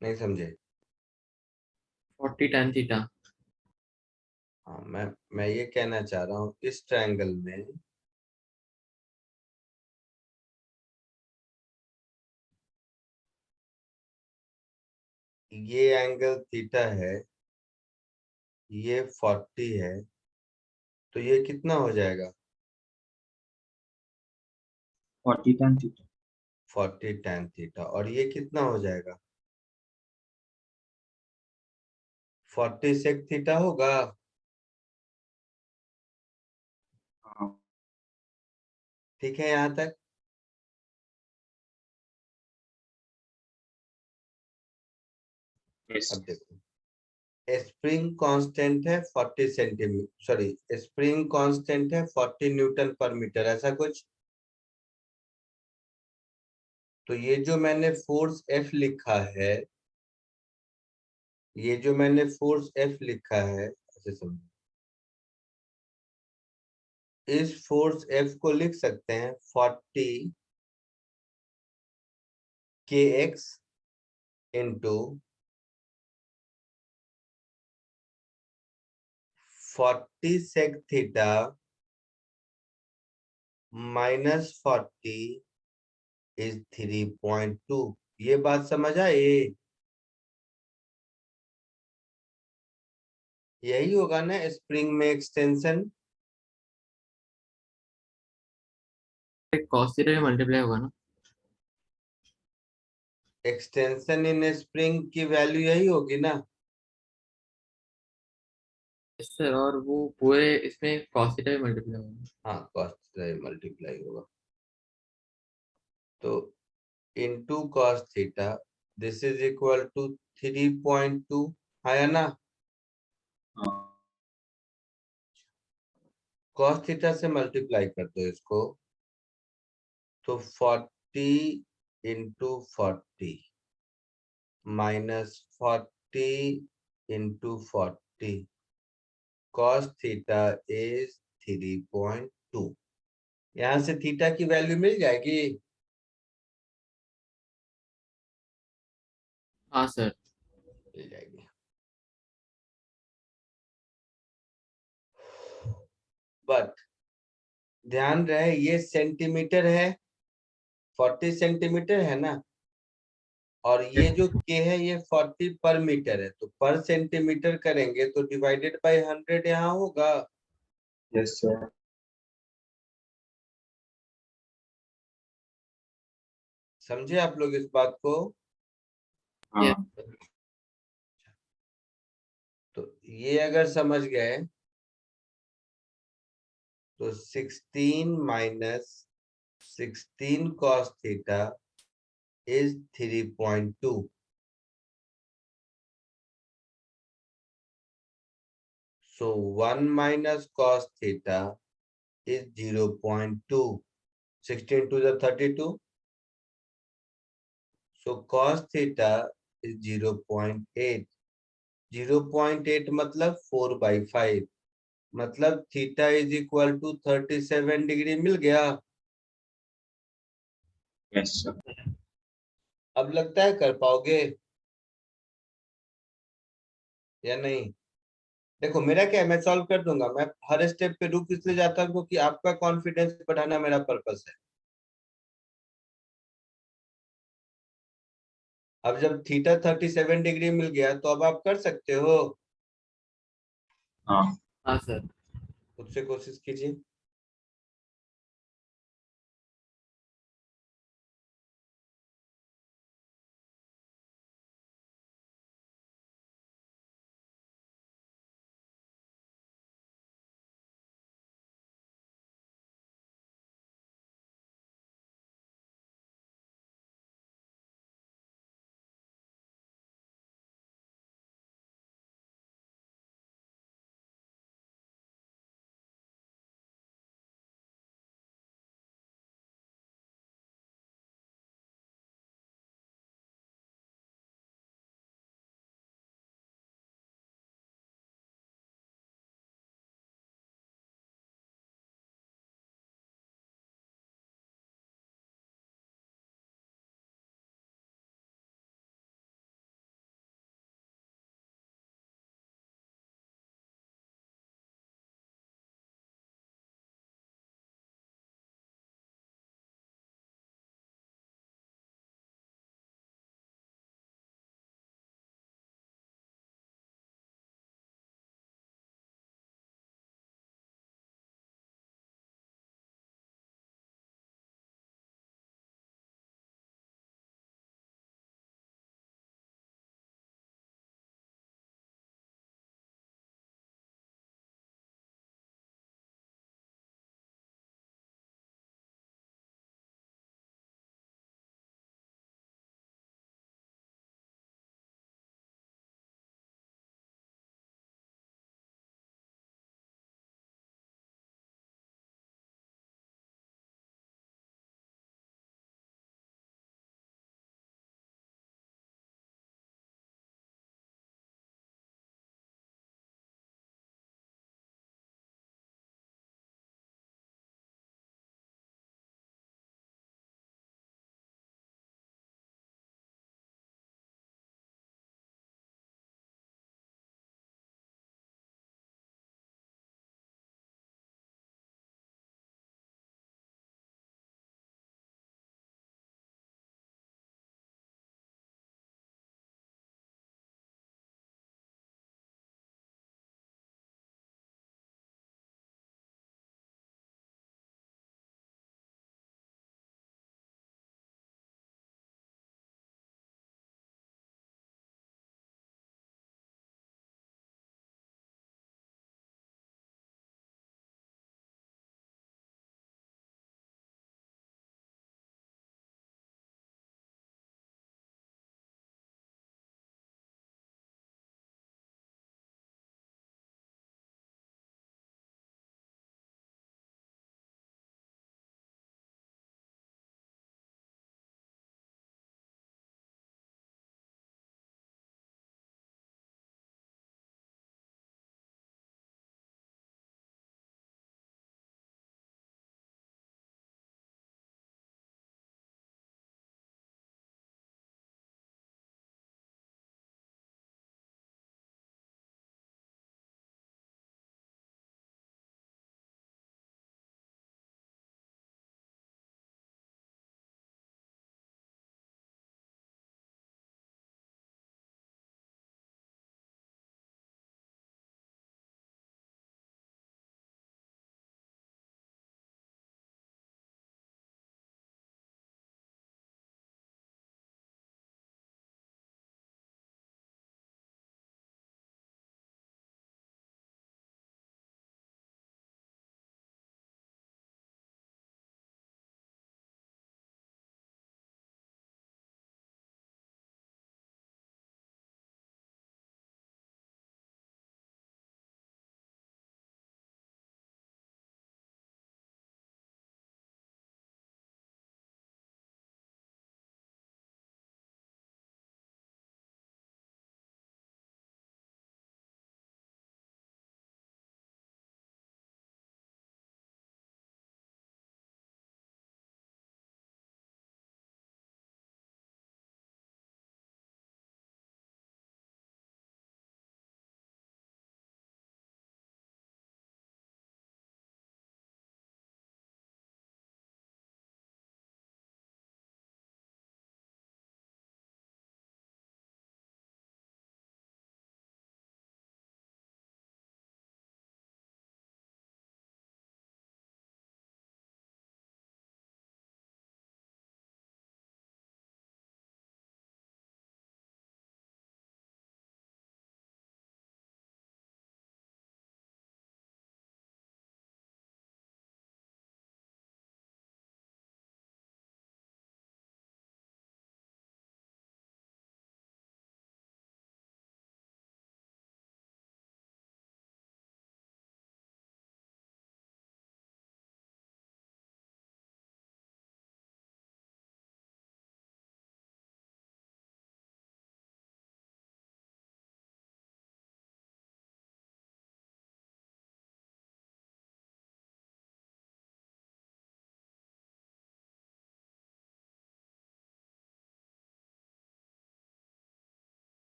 नहीं समझे? 40 tan थीटा। हाँ, मैं ये कहना चाह रहा हूँ इस ट्रायंगल में ये एंगल थीटा है, ये 40 है, तो ये कितना हो जाएगा? 40 tan थीटा। 40 tan theta. और ये कितना हो जाएगा? 40 sec थीटा होगा। हाँ। ठीक है यहाँ तक? यस। अब देखो स्प्रिंग कांस्टेंट है 40 सेंटीमीटर, सॉरी स्प्रिंग कांस्टेंट है 40 न्यूटन पर मीटर, ऐसा कुछ। तो ये जो मैंने फोर्स F लिखा है, ये जो मैंने फोर्स F लिखा है, ऐसे समझो, इस फोर्स F को लिख सकते हैं 40 kx into 40 sec theta minus 40 is 3.2। ये बात समझ आए? यही होगा ना स्प्रिंग में एक्सटेंशन? cos थीटा मल्टीप्लाई होगा ना। एक्सटेंशन इन स्प्रिंग की वैल्यू यही होगी ना? यस सर, और वो पूरे इसमें cos थीटा मल्टीप्लाई होगा। हाँ, कॉस मल्टीप्लाई होगा। तो into cos theta this is equal to 3.2, है ना? हाँ। cos थीटा से मल्टीप्लाई कर दो इसको, तो 40 into 40 minus 40 into 40 cos theta is 3.2। यहाँ से थीटा की वैल्यू मिल जाएगी। हाँ सर। मिल जाएगी। बट ध्यान रहे ये सेंटीमीटर है, 40 सेंटीमीटर है ना, और ये जो के है ये 40 पर मीटर है, तो पर सेंटीमीटर करेंगे तो डिवाइडेड बाय 100 यहाँ होगा। Yes sir. समझे आप लोग इस बात को? यस हाँ। सर। तो ये अगर समझ गए तो 16 minus 16 cos theta is 3.2। So 1 minus cos theta is 0.2. 16 to the 32. So cos theta is 0.8. 0.8 मतलब 4/5, मतलब theta is equal to 37 degree मिल गया। Yes sir. अब लगता है कर पाओगे या नहीं? देखो मेरा क्या है, मैं सॉल्व कर दूंगा, मैं हर स्टेप पे रुक इसलिए जाता हूँ क्योंकि आपका कॉन्फिडेंस बढ़ाना मेरा पर्पस है। अब जब थीटा 37 डिग्री मिल गया तो अब आप कर सकते हो। हाँ हाँ सर। खुद से कोशिश कीजिए।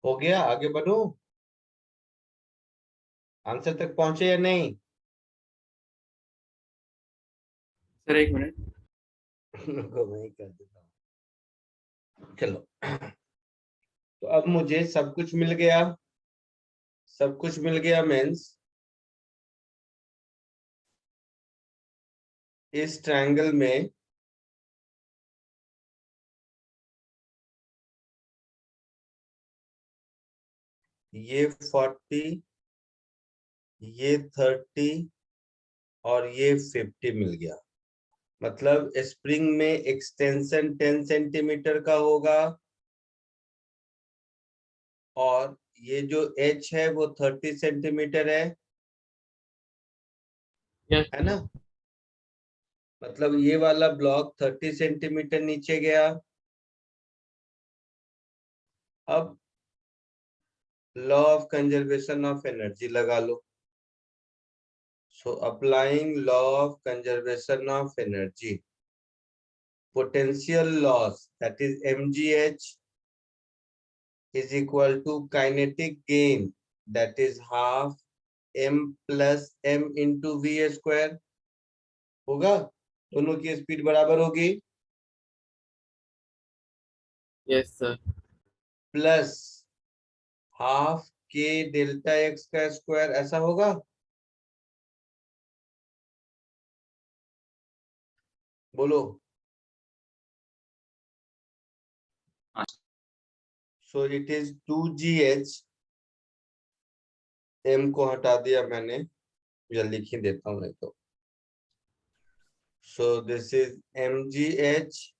हो गया, आगे बढ़ो, आंसर तक पहुंचे या नहीं? सर एक मिनट। रुको, मैं ही कर देता हूँ। चलो, तो अब मुझे सब कुछ मिल गया। सब कुछ मिल गया मीन्स इस ट्रायंगल में ये 40, ये 30 और ये 50 मिल गया। मतलब स्प्रिंग में एक्सटेंशन 10 सेंटीमीटर का होगा और ये जो एच है वो 30 सेंटीमीटर यस है ना? मतलब ये वाला ब्लॉक 30 सेंटीमीटर नीचे गया। अब law of conservation of energy लगा लो। So applying law of conservation of energy, potential loss, that is mgh, is equal to kinetic gain, that is half m plus m into v square होगा। दोनों की speed बराबर होगी। Yes sir. Plus half के delta x का square, ऐसा होगा। बोलो। हाँ। So it is 2gh, m को हटा दिया मैंने, या लिख ही देता हूं नहीं तो। So this is mgh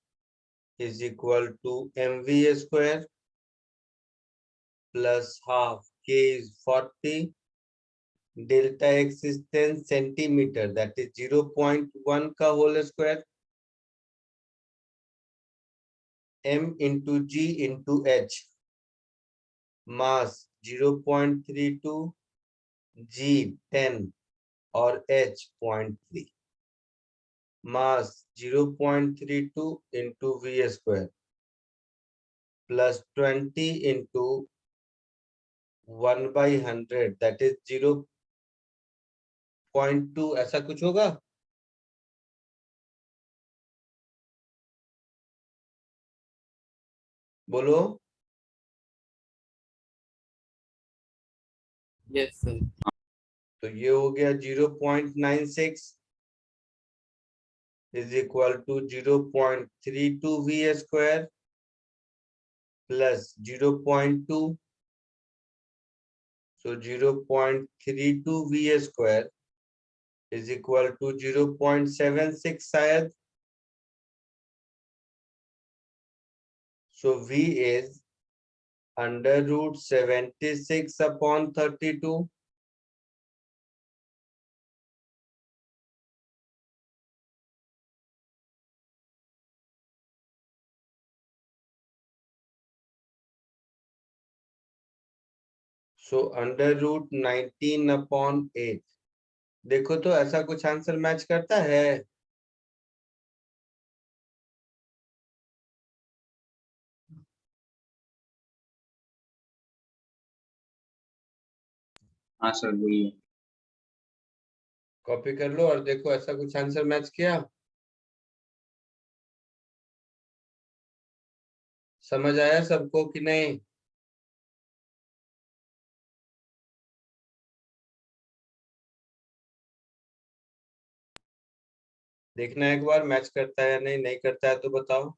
is equal to mv square plus half k is 40, delta x is 10 centimeter, that is 0.1 का whole square, m into g into h, mass 0.32, g 10 और h 0.3, mass 0.32 into v square plus 20 into 1/100, that is 0.2, ऐसा कुछ होगा। बोलो। Yes sir. तो ये हो गया 0.96 is equal to 0.32 v square plus 0.2, so 0.32 v square is equal to 0.76 शायद। So v is under root 76 upon 32। So under root 19 upon 8। देखो तो ऐसा कुछ आंसर मैच करता है? हाँ सर वही है। कॉपी कर लो और देखो ऐसा कुछ आंसर मैच किया। समझ आया सबको कि नहीं? देखना एक बार मैच करता है या नहीं, नहीं करता है तो बताओ।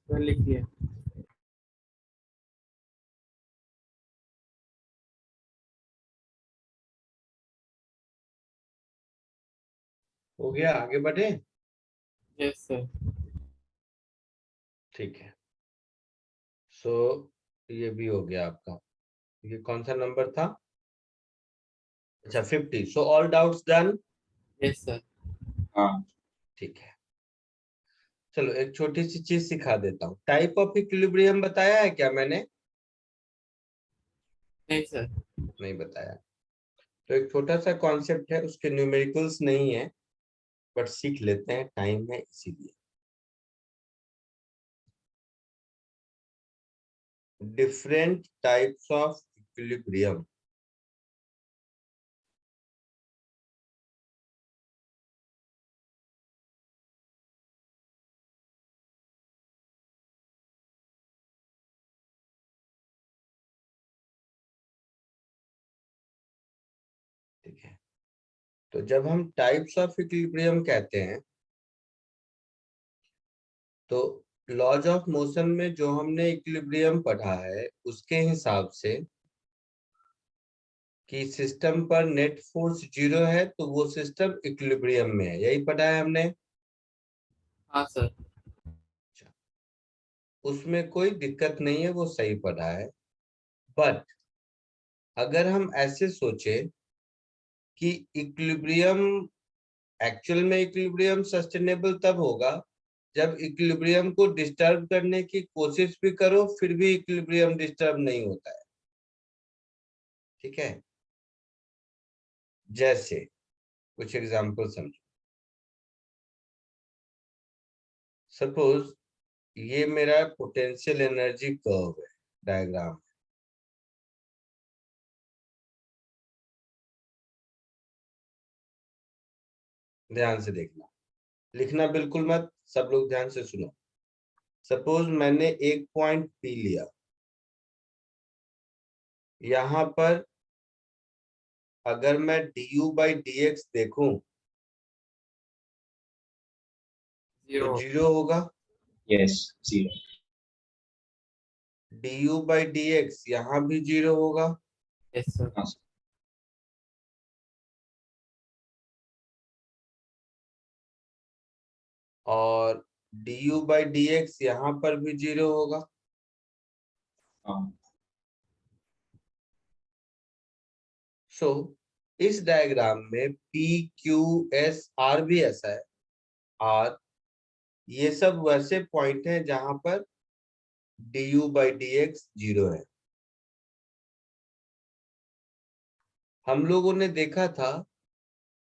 तो लिखिए। हो गया, आगे बढ़े? Yes sir. ठीक है। सो ये भी हो गया आपका। ये कौन सा नंबर था? अच्छा 50। So all doubts done. Yes sir. हाँ ठीक है, चलो एक छोटी सी चीज सिखा देता हूँ। टाइप ऑफ इक्विलिब्रियम बताया है क्या मैंने? नहीं सर। नहीं बताया। तो एक छोटा सा कॉन्सेप्ट है, उसके न्यूमेरिकल्स नहीं है, बट सीख लेते हैं, टाइम है इसीलिए। Different types of equilibrium. ठीक है, तो जब हम टाइप्स ऑफ इक्विलिब्रियम कहते हैं तो लॉज ऑफ मोशन में जो हमने इक्विलिब्रियम पढ़ा है उसके हिसाब से कि सिस्टम पर नेट फोर्स 0 है तो वो सिस्टम इक्विलिब्रियम में है, यही पढ़ा है हमने। हाँ सर। उसमें कोई दिक्कत नहीं है, वो सही पढ़ा है। बट अगर हम ऐसे सोचे कि इक्विलिब्रियम, एक्चुअल में इक्विलिब्रियम सस्टेनेबल तब होगा जब इक्विलिब्रियम को डिस्टर्ब करने की कोशिश भी करो फिर भी इक्विलिब्रियम डिस्टर्ब नहीं होता है। ठीक है, जैसे कुछ एग्जांपल समझो। सपोज ये मेरा पोटेंशियल एनर्जी कर्व है, डायग्राम। ध्यान से देखना, लिखना बिल्कुल मत, सब लोग ध्यान से सुनो। सपोज मैंने एक पॉइंट पी लिया, यहां पर अगर मैं du बाई dx देखूं तो 0। 0 होगा। यस 0। du बाई dx यहाँ भी 0 होगा। Yes sir. हाँ और du बाई dx यहाँ पर भी 0 होगा। हाँ सो इस डायग्राम में p q s r भी ऐसा है। r ये सब वैसे पॉइंट हैं जहां पर du बाई dx 0 है। हम लोगों ने देखा था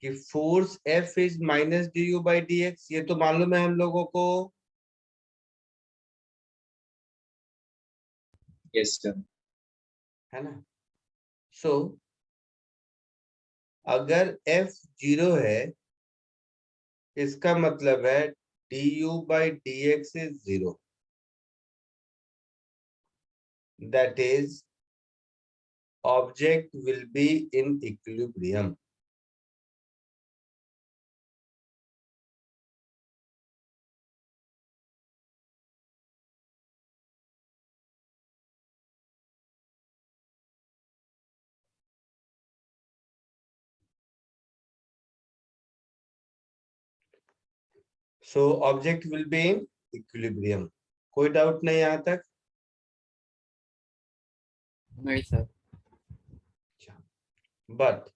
कि force F is minus du by dx, ये तो मालूम है हम लोगों को। Yes sir. है ना? सो अगर F 0 है इसका मतलब है du by dx is 0, that is object will be in equilibrium. So object will be in equilibrium. कोई डाउट नहीं यहाँ तक? नहीं सर। बट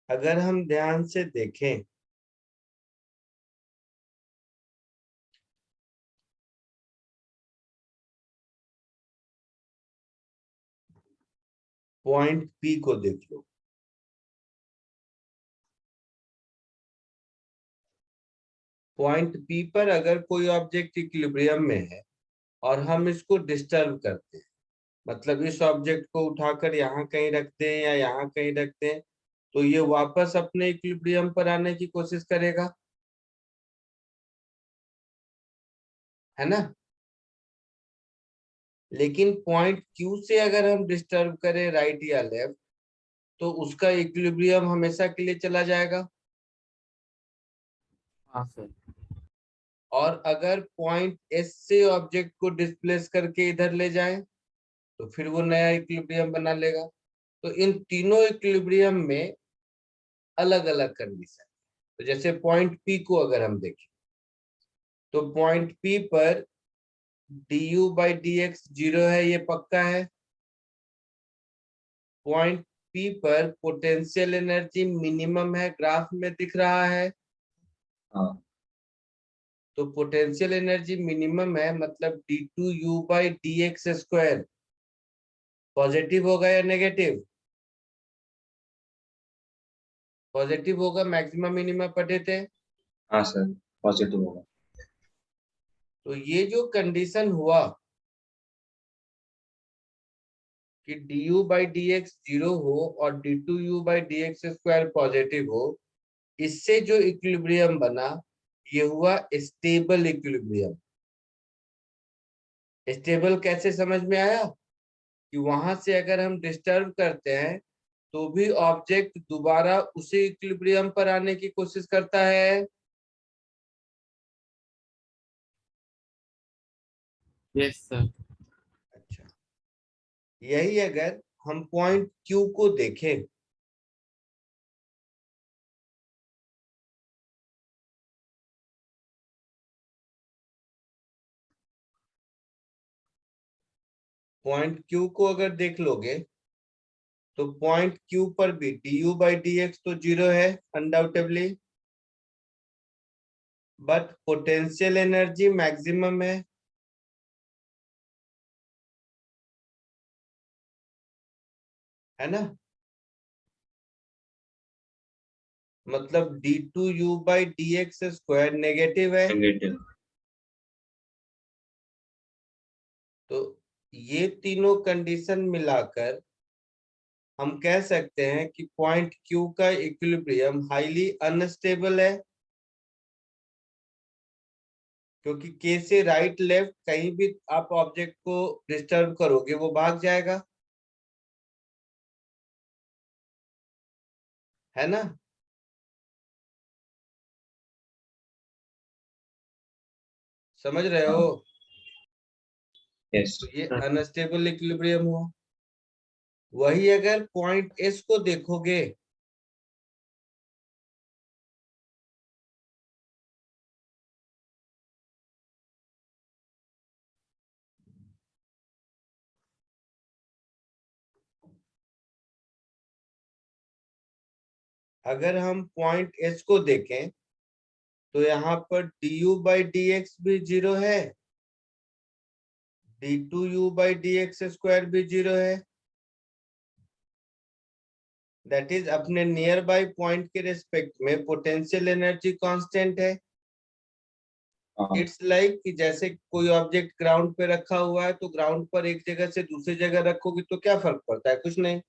अगर हम ध्यान से देखें पॉइंट P को देख लो। पॉइंट P पर अगर कोई ऑब्जेक्ट इक्विलिब्रियम में है और हम इसको डिस्टर्ब करते हैं, मतलब इस ऑब्जेक्ट को उठाकर यहाँ कहीं रख दें या यहाँ कहीं रख दें, तो ये वापस अपने इक्विलिब्रियम पर आने की कोशिश करेगा, है ना? लेकिन पॉइंट Q से अगर हम डिस्टर्ब करें राइट या लेफ्ट तो उसका इक्विलिब्रियम हमेशा के लिए चला जाएगा। हाँ सर। और अगर पॉइंट एस से ऑब्जेक्ट को डिस्प्लेस करके इधर ले जाएं तो फिर वो नया इक्विलिब्रियम बना लेगा। तो इन तीनों इक्विलिब्रियम में अलग अलग कंडीशन। तो जैसे पॉइंट पी को अगर हम देखें तो पॉइंट पी पर du बाई डी एक्स 0 है, ये पक्का है। पॉइंट पी पर पोटेंशियल एनर्जी मिनिमम है, ग्राफ में दिख रहा है। हाँ तो पोटेंशियल एनर्जी मिनिमम है मतलब d2u by D x square positive होगा या नेगेटिव? पॉजिटिव होगा, मैक्सिमम मिनिमम पढ़े थे। हाँ सर, पॉजिटिव होगा। तो ये जो कंडीशन हुआ कि du बाई डी एक्स 0 हो और d2u by D x square positive हो, इससे जो इक्विलिब्रियम बना ये हुआ स्टेबल इक्विलिब्रियम। स्टेबल कैसे समझ में आया? कि वहां से अगर हम डिस्टर्ब करते हैं तो भी ऑब्जेक्ट दोबारा उसी इक्विलिब्रियम पर आने की कोशिश करता है। Yes sir. अच्छा, यही अगर हम पॉइंट Q को देखें पॉइंट Q को अगर देख लोगे तो पॉइंट Q पर भी du बाई डी एक्स तो 0 है undoubtedly, but potential energy maximum है ना। मतलब d2u by D x square negative है। नेगेटिव। तो ये तीनों कंडीशन मिलाकर हम कह सकते हैं कि पॉइंट Q का इक्विलिब्रियम हाईली अनस्टेबल है, क्योंकि K से राइट लेफ्ट कहीं भी आप ऑब्जेक्ट को डिस्टर्ब करोगे वो भाग जाएगा, है ना। समझ रहे हो? हाँ यस। तो ये अनस्टेबल इक्विलिब्रियम हुआ। वही अगर पॉइंट S को देखोगे अगर हम पॉइंट S को देखें तो यहाँ पर du बाई डी एक्स भी 0 है, d2u by D x square भी 0 है। दैट इज अपने नियर बाई पॉइंट के रेस्पेक्ट में पोटेंशियल एनर्जी कांस्टेंट है। हाँ इट्स लाइक कि जैसे कोई ऑब्जेक्ट ग्राउंड पे रखा हुआ है तो ग्राउंड पर एक जगह से दूसरी जगह रखोगे तो क्या फर्क पड़ता है? कुछ नहीं।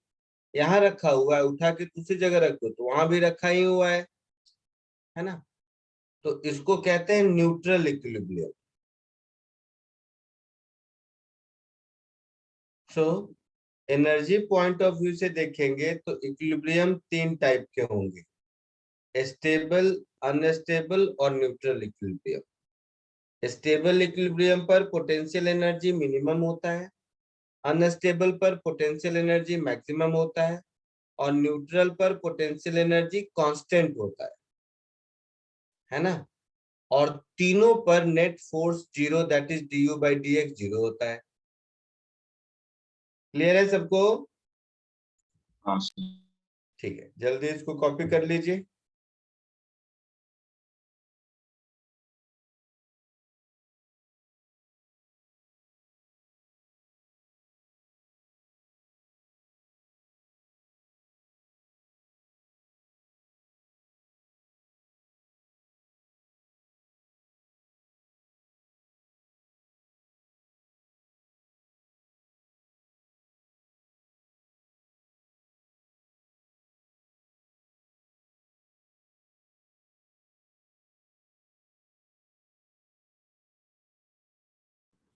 यहाँ रखा हुआ है, उठा के दूसरी जगह रख दो तो वहां भी रखा ही हुआ है ना। तो इसको कहते हैं neutral equilibrium. So energy point of view से देखेंगे तो इक्विलिब्रियम तीन टाइप के होंगे, स्टेबल, अनस्टेबल और न्यूट्रल इक्विलिब्रियम। स्टेबल इक्विलिब्रियम पर पोटेंशियल एनर्जी मिनिमम होता है, अनस्टेबल पर पोटेंशियल एनर्जी मैक्सिमम होता है और न्यूट्रल पर पोटेंशियल एनर्जी कांस्टेंट होता है ना। और तीनों पर net force 0 that is du by D x 0 होता है। क्लियर है सबको? हाँ सर। ठीक है, जल्दी इसको कॉपी कर लीजिए।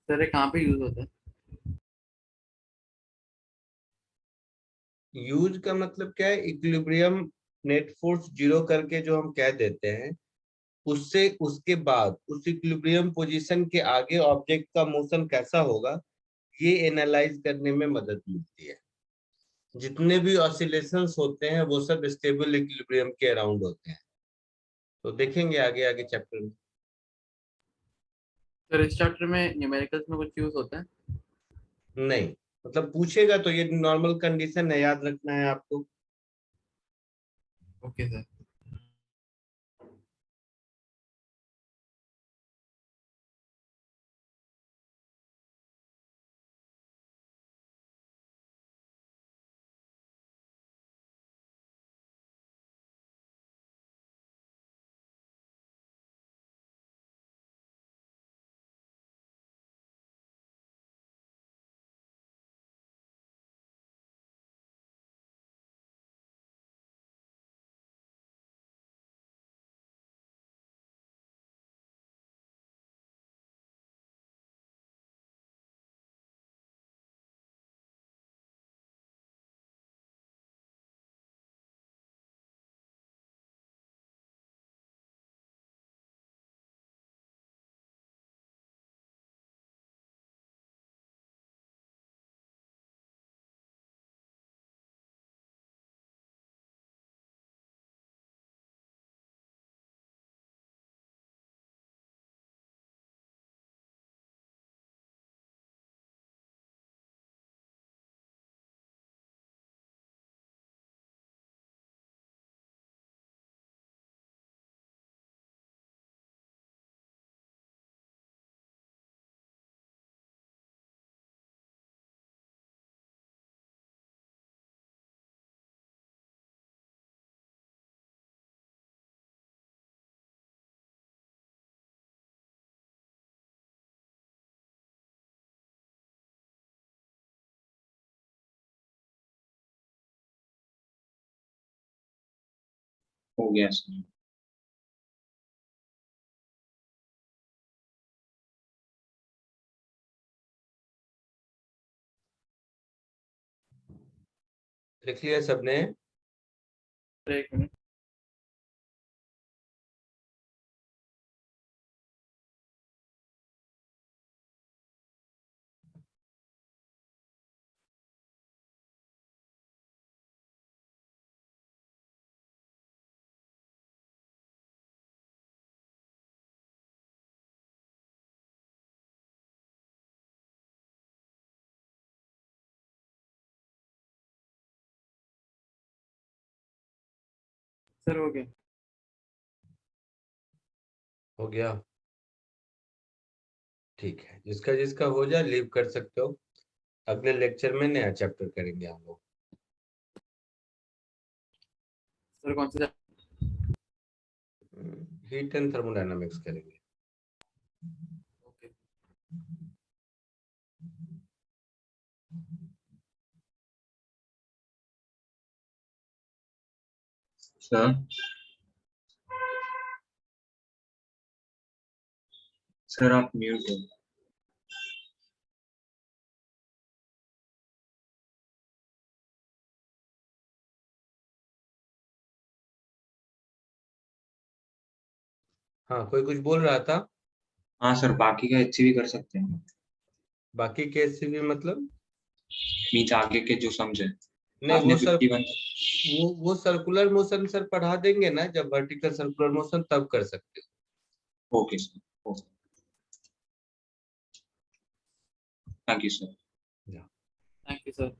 सर ये कहाँ पे यूज होता है? यूज का मतलब क्या है? इक्विलिब्रियम नेट फोर्स 0 करके जो हम कह देते हैं उससे उसके बाद उस इक्विलिब्रियम पोजीशन के आगे ऑब्जेक्ट का मोशन कैसा होगा, ये एनालाइज करने में मदद मिलती है। जितने भी ऑसिलेशंस होते हैं वो सब स्टेबल इक्विलिब्रियम के अराउंड होते हैं। तो देखेंगे आगे आगे चैप्टर में। सर इस चैप्टर में न्यूमेरिकल्स में कुछ यूज होता है? नहीं, मतलब पूछेगा तो ये नॉर्मल कंडीशन है, याद रखना है आपको। Okay sir. हो गया सर। लिख लिया सबने? सर एक मिनट। सर हो गया। हो गया, ठीक है। जिसका जिसका हो जाए लीव कर सकते हो। अगले लेक्चर में नया चैप्टर करेंगे हम लोग। सर कौन सा? हीट एंड थर्मोडायनामिक्स करेंगे। ओके सर सर आप म्यूट हो। हाँ, कोई कुछ बोल रहा था? हाँ सर, बाकी का एचसी भी कर सकते हैं। बाकी केस से भी मतलब? मीन्स आगे के जो समझे। नहीं, आपने वो सर 51। वो सर्कुलर मोशन सर पढ़ा देंगे ना, जब वर्टिकल सर्कुलर मोशन तब कर सकते okay sir, okay. Thank you sir. हो। Thank you sir.